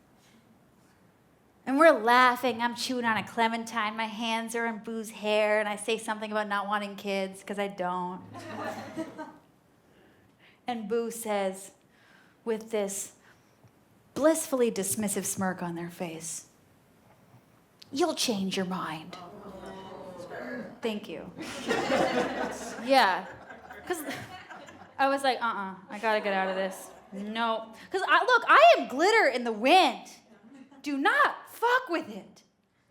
And we're laughing, I'm chewing on a clementine, my hands are in Boo's hair, and I say something about not wanting kids, because I don't. And Boo says, with this blissfully dismissive smirk on their face, you'll change your mind. Thank you. Yeah, because I was like, I gotta get out of this. No, because I am glitter in the wind. Do not fuck with it.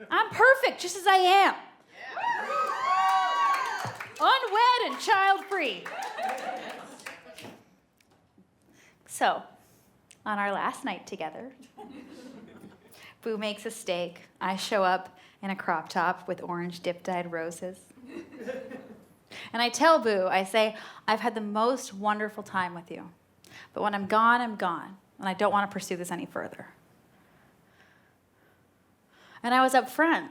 I'm perfect just as I am. hungry. So, on our last night together, Boo makes a steak. I show up in a crop top with orange dip-dyed roses. And I tell Boo, I say, I've had the most wonderful time with you. But when I'm gone, and I don't want to pursue this any further. And I was up front.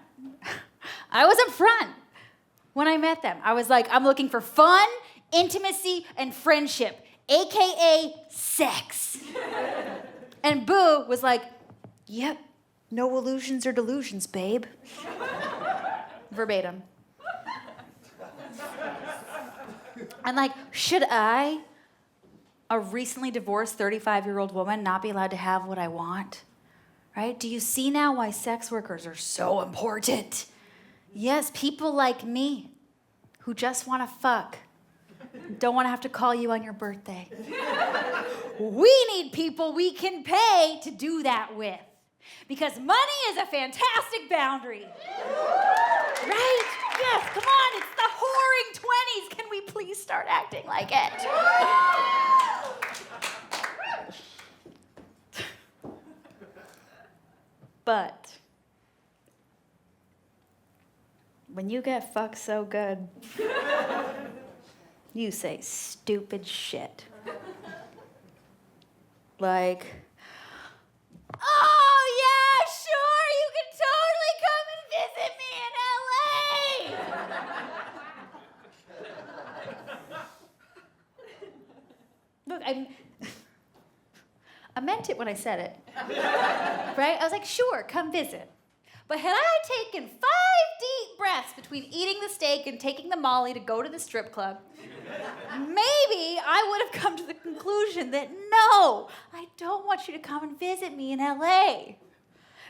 When I met them. I was like, I'm looking for fun, intimacy, and friendship, AKA sex. And Boo was like, yep, no illusions or delusions, babe. Verbatim. And like, should I, a recently divorced 35-year-old woman, not be allowed to have what I want? Right? Do you see now why sex workers are so important? Yes, people like me who just want to fuck. Don't want to have to call you on your birthday. We need people we can pay to do that with. Because money is a fantastic boundary. Right? Yes, come on, it's the whoring 20s. Can we please start acting like it? But when you get fucked so good, you say stupid shit. Like, oh yeah, sure, you can totally come and visit me in LA. Look, I meant it when I said it, right? I was like, sure, come visit. But had I taken 5 deep breaths between eating the steak and taking the Molly to go to the strip club, maybe I would have come to the conclusion that no, I don't want you to come and visit me in LA.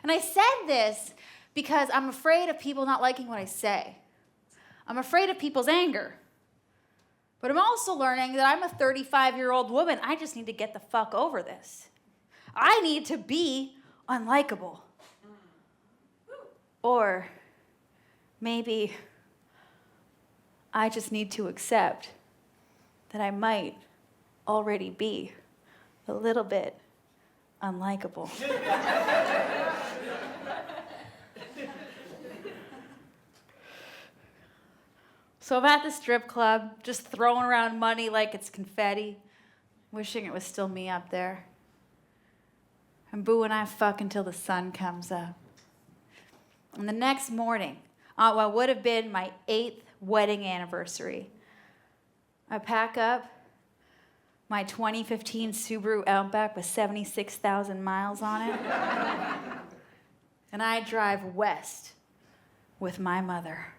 And I said this because I'm afraid of people not liking what I say. I'm afraid of people's anger. But I'm also learning that I'm a 35-year-old woman. I just need to get the fuck over this. I need to be unlikable. Or maybe I just need to accept that I might already be a little bit unlikable. So I'm at the strip club, just throwing around money like it's confetti, wishing it was still me up there. And Boo and I fuck until the sun comes up. And the next morning, on what would have been my 8th wedding anniversary, I pack up my 2015 Subaru Outback with 76,000 miles on it, and I drive west with my mother.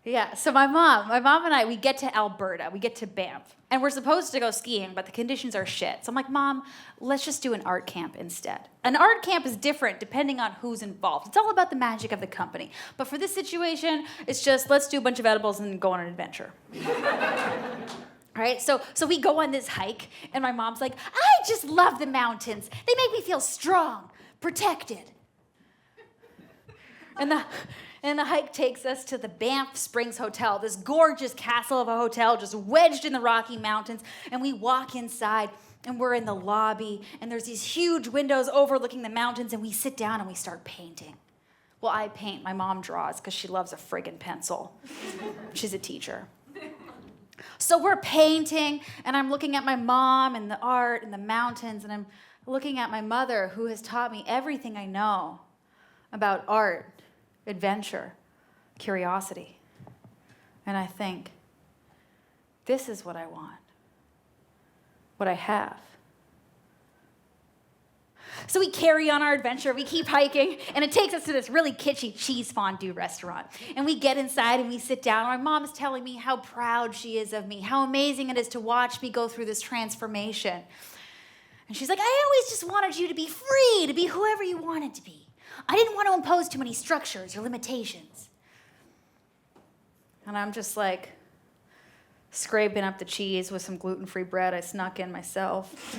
Yeah, so my mom and I, we get to Alberta, we get to Banff, and we're supposed to go skiing, but the conditions are shit. So I'm like, Mom, let's just do an art camp instead. An art camp is different depending on who's involved. It's all about the magic of the company. But for this situation, it's just, let's do a bunch of edibles and go on an adventure. All right, so we go on this hike, and my mom's like, I just love the mountains. They make me feel strong, protected. And the hike takes us to the Banff Springs Hotel, this gorgeous castle of a hotel just wedged in the Rocky Mountains. And we walk inside, and we're in the lobby, and there's these huge windows overlooking the mountains, and we sit down and we start painting. Well, I paint. My mom draws because she loves a friggin' pencil. She's a teacher. So we're painting, and I'm looking at my mom and the art and the mountains, and I'm looking at my mother, who has taught me everything I know about art, adventure, curiosity. And I think, this is what I want, what I have. So we carry on our adventure, we keep hiking, and it takes us to this really kitschy cheese fondue restaurant. And we get inside and we sit down, and my mom is telling me how proud she is of me, how amazing it is to watch me go through this transformation. And she's like, I always just wanted you to be free, to be whoever you wanted to be. I didn't want to impose too many structures or limitations. And I'm just like scraping up the cheese with some gluten-free bread I snuck in myself.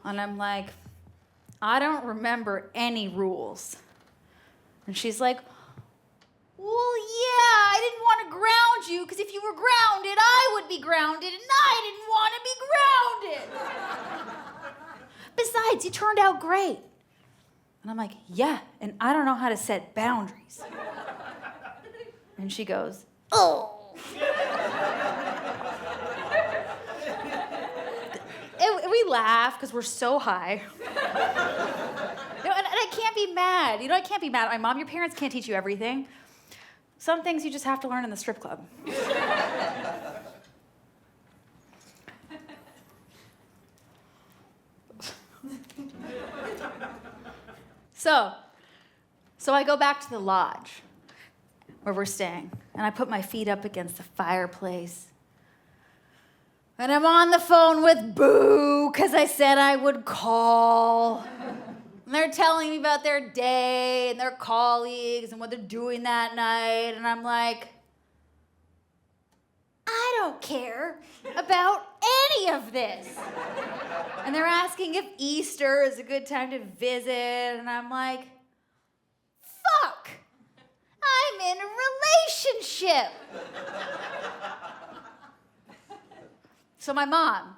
And I'm like, I don't remember any rules. And she's like, well, yeah, I didn't want thanks, you turned out great. And I'm like, yeah, and I don't know how to set boundaries. And she goes, oh. And we laugh because we're so high. And I can't be mad. I can't be mad at my mom. Your parents can't teach you everything. Some things you just have to learn in the strip club. So I go back to the lodge where we're staying, and I put my feet up against the fireplace. And I'm on the phone with Boo, because I said I would call. And they're telling me about their day and their colleagues and what they're doing that night. And I'm like, I don't care about any of this. And they're asking if Easter is a good time to visit. And I'm like, fuck, I'm in a relationship. So my mom,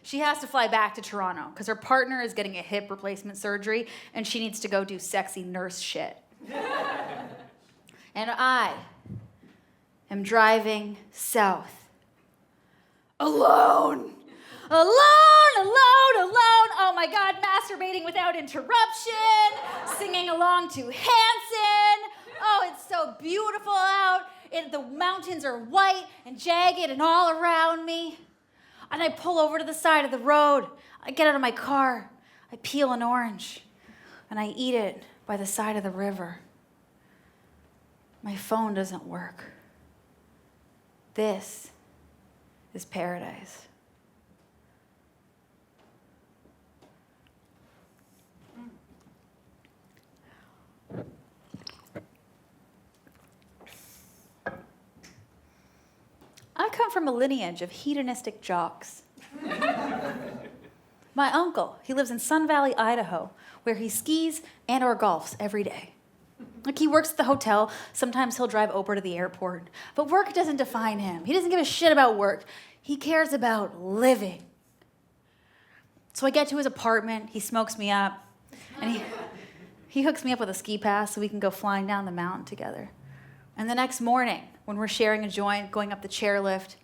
she has to fly back to Toronto because her partner is getting a hip replacement surgery and she needs to go do sexy nurse shit. And I am driving south. Alone. Oh my God, masturbating without interruption, singing along to Hanson. Oh, it's so beautiful out. The mountains are white and jagged and all around me. And I pull over to the side of the road. I get out of my car. I peel an orange and I eat it by the side of the river. My phone doesn't work. This is paradise. I come from a lineage of hedonistic jocks. My uncle, he lives in Sun Valley, Idaho, where he skis and or golfs every day. Like, he works at the hotel. Sometimes he'll drive Oprah to the airport. But work doesn't define him. He doesn't give a shit about work. He cares about living. So I get to his apartment. He smokes me up. And he hooks me up with a ski pass so we can go flying down the mountain together. And the next morning, when we're sharing a joint, going up the chairlift,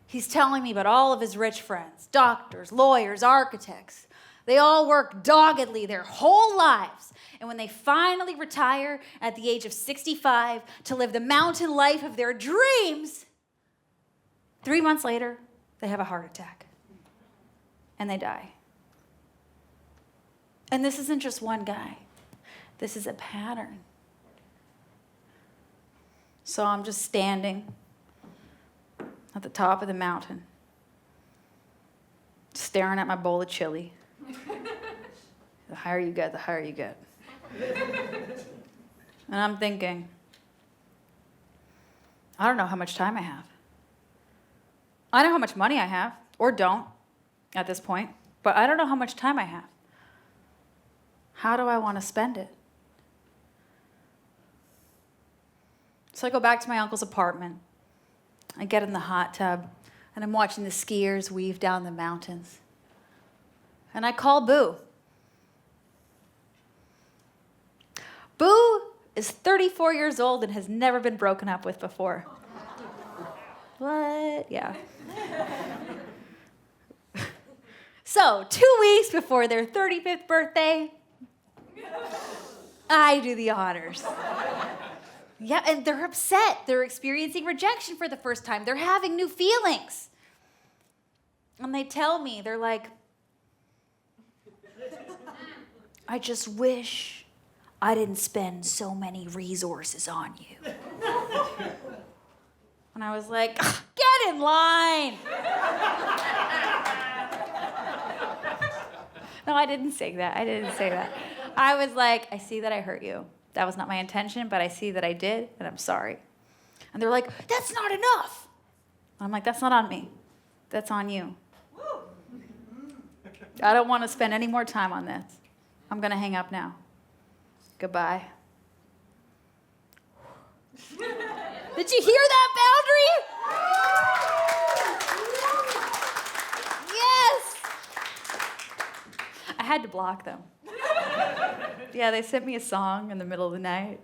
he's telling me about all of his rich friends, doctors, lawyers, architects. They all work doggedly their whole lives. And when they finally retire at the age of 65 to live the mountain life of their dreams, 3 months later, they have a heart attack. And they die. And this isn't just one guy. This is a pattern. So I'm just standing at the top of the mountain, staring at my bowl of chili. The higher you get, the higher you get. And I'm thinking, I don't know how much time I have. I know how much money I have, or don't, at this point, but I don't know how much time I have. How do I want to spend it? So I go back to my uncle's apartment. I get in the hot tub, and I'm watching the skiers weave down the mountains. And I call Boo. Boo is 34 years old and has never been broken up with before. What? Yeah. So, 2 weeks before their 35th birthday, I do the honors. Yeah, and they're upset. They're experiencing rejection for the first time. They're having new feelings. And they tell me, they're like, I just wish I didn't spend so many resources on you. And I was like, get in line. No, I didn't say that. I was like, I see that I hurt you. That was not my intention, but I see that I did, and I'm sorry. And they're like, that's not enough. And I'm like, that's not on me. That's on you. I don't want to spend any more time on this. I'm going to hang up now. Goodbye. Did you hear that boundary? Yes. I had to block them. Yeah, they sent me a song in the middle of the night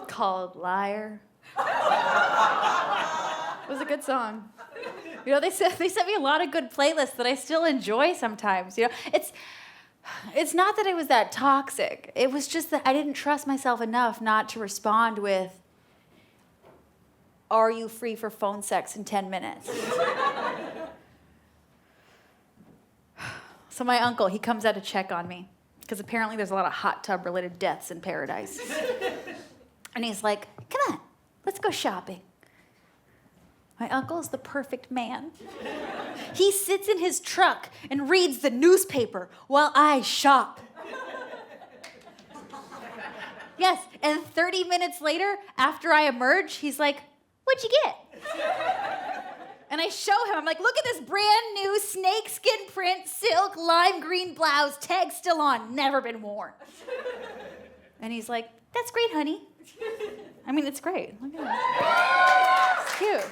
called Liar. It was a good song. You know, they sent me a lot of good playlists that I still enjoy sometimes. You know, it's not that it was that toxic. It was just that I didn't trust myself enough not to respond with, "Are you free for phone sex in 10 minutes?" So my uncle, he comes out to check on me because apparently there's a lot of hot tub related deaths in paradise. And he's like, "Come on, let's go shopping." My uncle is the perfect man. He sits in his truck and reads the newspaper while I shop. Yes, and 30 minutes later, after I emerge, he's like, "What'd you get?" And I show him, I'm like, "Look at this brand new snakeskin print silk lime green blouse, tag still on, never been worn." And he's like, "That's great, honey." I mean, it's great. Look at it. It's cute.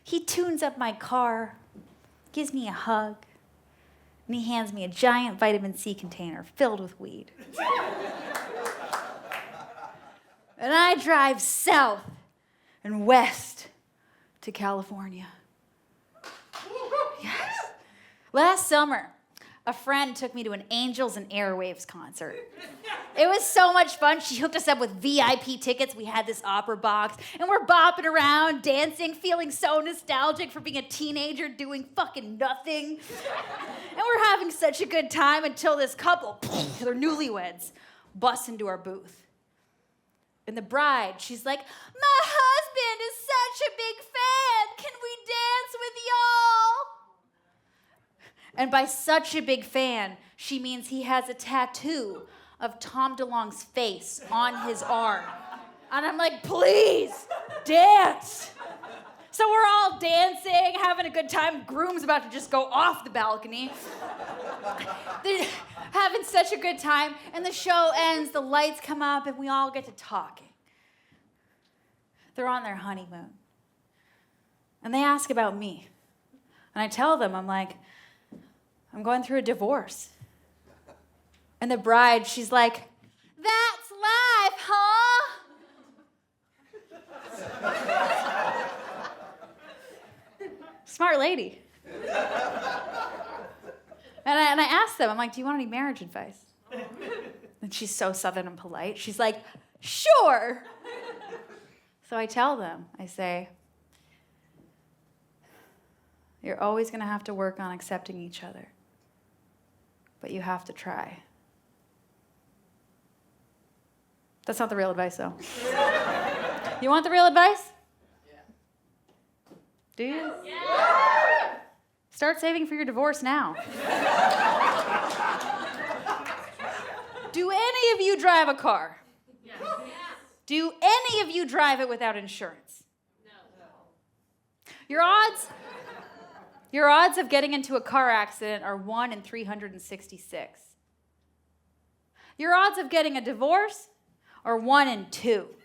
He tunes up my car, gives me a hug, and he hands me a giant vitamin C container filled with weed. And I drive south and west to California. Yes. Last summer, a friend took me to an Angels and Airwaves concert. It was so much fun. She hooked us up with VIP tickets. We had this opera box, and we're bopping around, dancing, feeling so nostalgic for being a teenager doing fucking nothing. And we're having such a good time until this couple, they're newlyweds, bust into our booth. And the bride, she's like, "My husband is such a big fan. Can we dance with y'all?" And by such a big fan, she means he has a tattoo of Tom DeLonge's face on his arm. And I'm like, "Please, dance." So we're all dancing, having a good time. Groom's about to just go off the balcony. They're having such a good time. And the show ends, the lights come up, and we all get to talking. They're on their honeymoon. And they ask about me. And I tell them, I'm like, "I'm going through a divorce." And the bride, she's like, "That's life, huh?" Smart lady. And I asked them, I'm like, "Do you want any marriage advice?" And she's so southern and polite. She's like, "Sure." So I tell them, I say, "You're always going to have to work on accepting each other. But you have to try." That's not the real advice, though. You want the real advice? Yeah. Do you? Yeah. Start saving for your divorce now. Do any of you drive a car? Yes. Do any of you drive it without insurance? No. Your odds of getting into a car accident are 1 in 366. Your odds of getting a divorce are 1 in 2.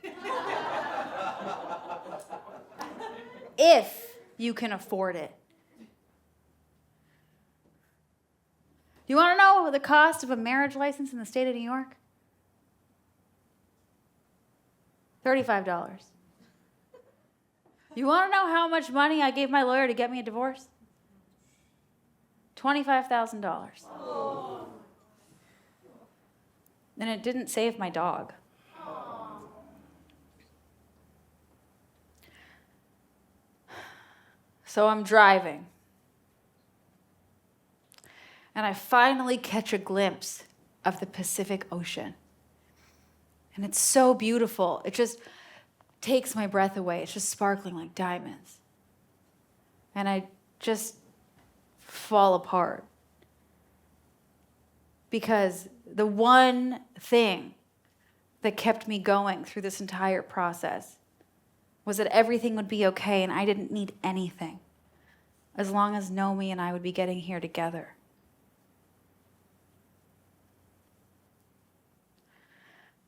If you can afford it. You want to know the cost of a marriage license in the state of New York? $35. You want to know how much money I gave my lawyer to get me a divorce? $25,000. Oh. And it didn't save my dog. Oh. So I'm driving. And I finally catch a glimpse of the Pacific Ocean. And it's so beautiful. It just takes my breath away. It's just sparkling like diamonds. And I just fall apart. Because the one thing that kept me going through this entire process was that everything would be okay and I didn't need anything as long as Nomi and I would be getting here together.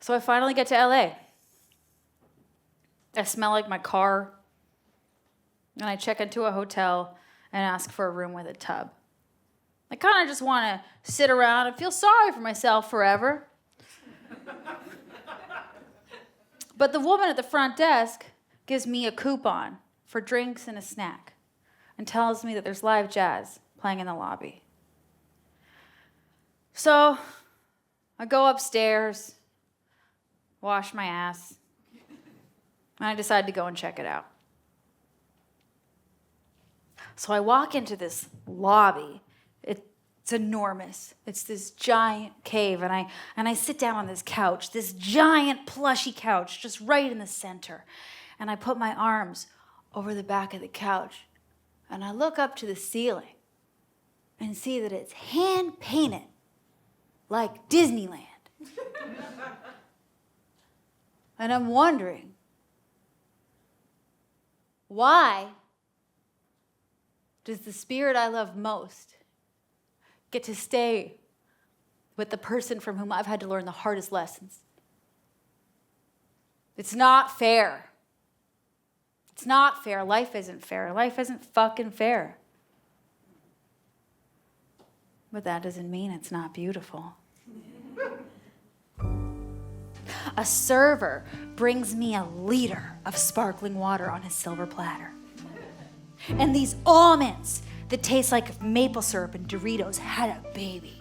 So I finally get to LA. I smell like my car. And I check into a hotel and ask for a room with a tub. I kind of just want to sit around and feel sorry for myself forever. But the woman at the front desk gives me a coupon for drinks and a snack and tells me that there's live jazz playing in the lobby. So I go upstairs, wash my ass, and I decide to go and check it out. So I walk into this lobby. It's enormous. It's this giant cave, and I sit down on this couch, this giant plushy couch, just right in the center. And I put my arms over the back of the couch, and I look up to the ceiling and see that it's hand-painted like Disneyland. And I'm wondering, why does the spirit I love most get to stay with the person from whom I've had to learn the hardest lessons? It's not fair. It's not fair. Life isn't fair. Life isn't fucking fair. But that doesn't mean it's not beautiful. A server brings me a liter of sparkling water on his silver platter. And these almonds that taste like maple syrup and Doritos had a baby.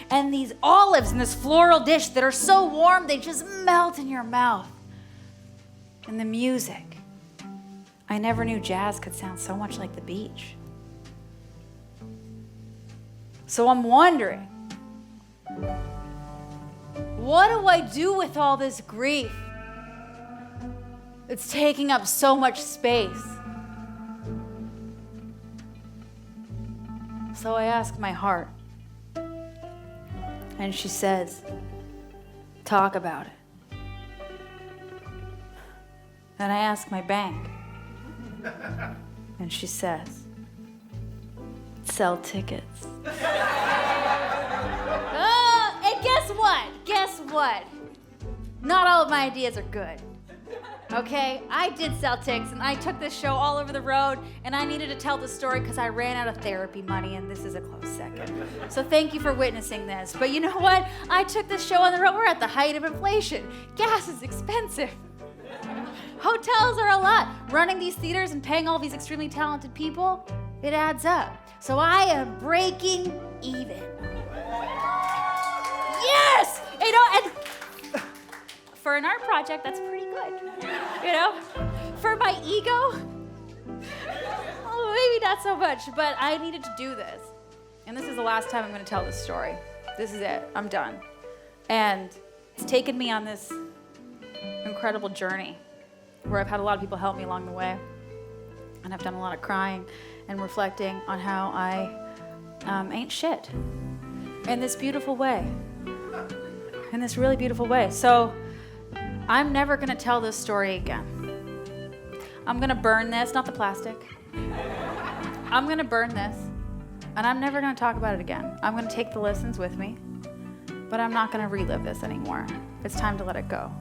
And these olives in this floral dish that are so warm they just melt in your mouth. And the music. I never knew jazz could sound so much like the beach. So I'm wondering, what do I do with all this grief? It's taking up so much space. So I ask my heart, and she says, talk about it. And I ask my bank, and she says, sell tickets. Oh, and guess what? Guess what? Not all of my ideas are good. Okay, I did sell tickets, and I took this show all over the road, and I needed to tell the story because I ran out of therapy money, and this is a close second. So thank you for witnessing this. But you know what? I took this show on the road. We're at the height of inflation. Gas is expensive. Hotels are a lot. Running these theaters and paying all these extremely talented people, it adds up. So I am breaking even. Yes! You know, and for an art project, that's pretty good. You know? For my ego, maybe not so much, but I needed to do this. And this is the last time I'm going to tell this story. This is it. I'm done. And it's taken me on this incredible journey where I've had a lot of people help me along the way. And I've done a lot of crying and reflecting on how I ain't shit in this beautiful way. In this really beautiful way. So I'm never gonna tell this story again. I'm gonna burn this, not the plastic. I'm gonna burn this, and I'm never gonna talk about it again. I'm gonna take the lessons with me, but I'm not gonna relive this anymore. It's time to let it go.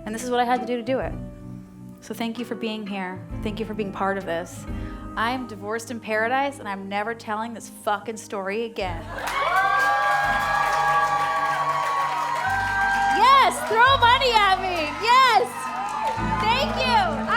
And this is what I had to do it. So thank you for being here. Thank you for being part of this. I am divorced in paradise, and I'm never telling this fucking story again. Yes, throw money at me. Yes. Thank you.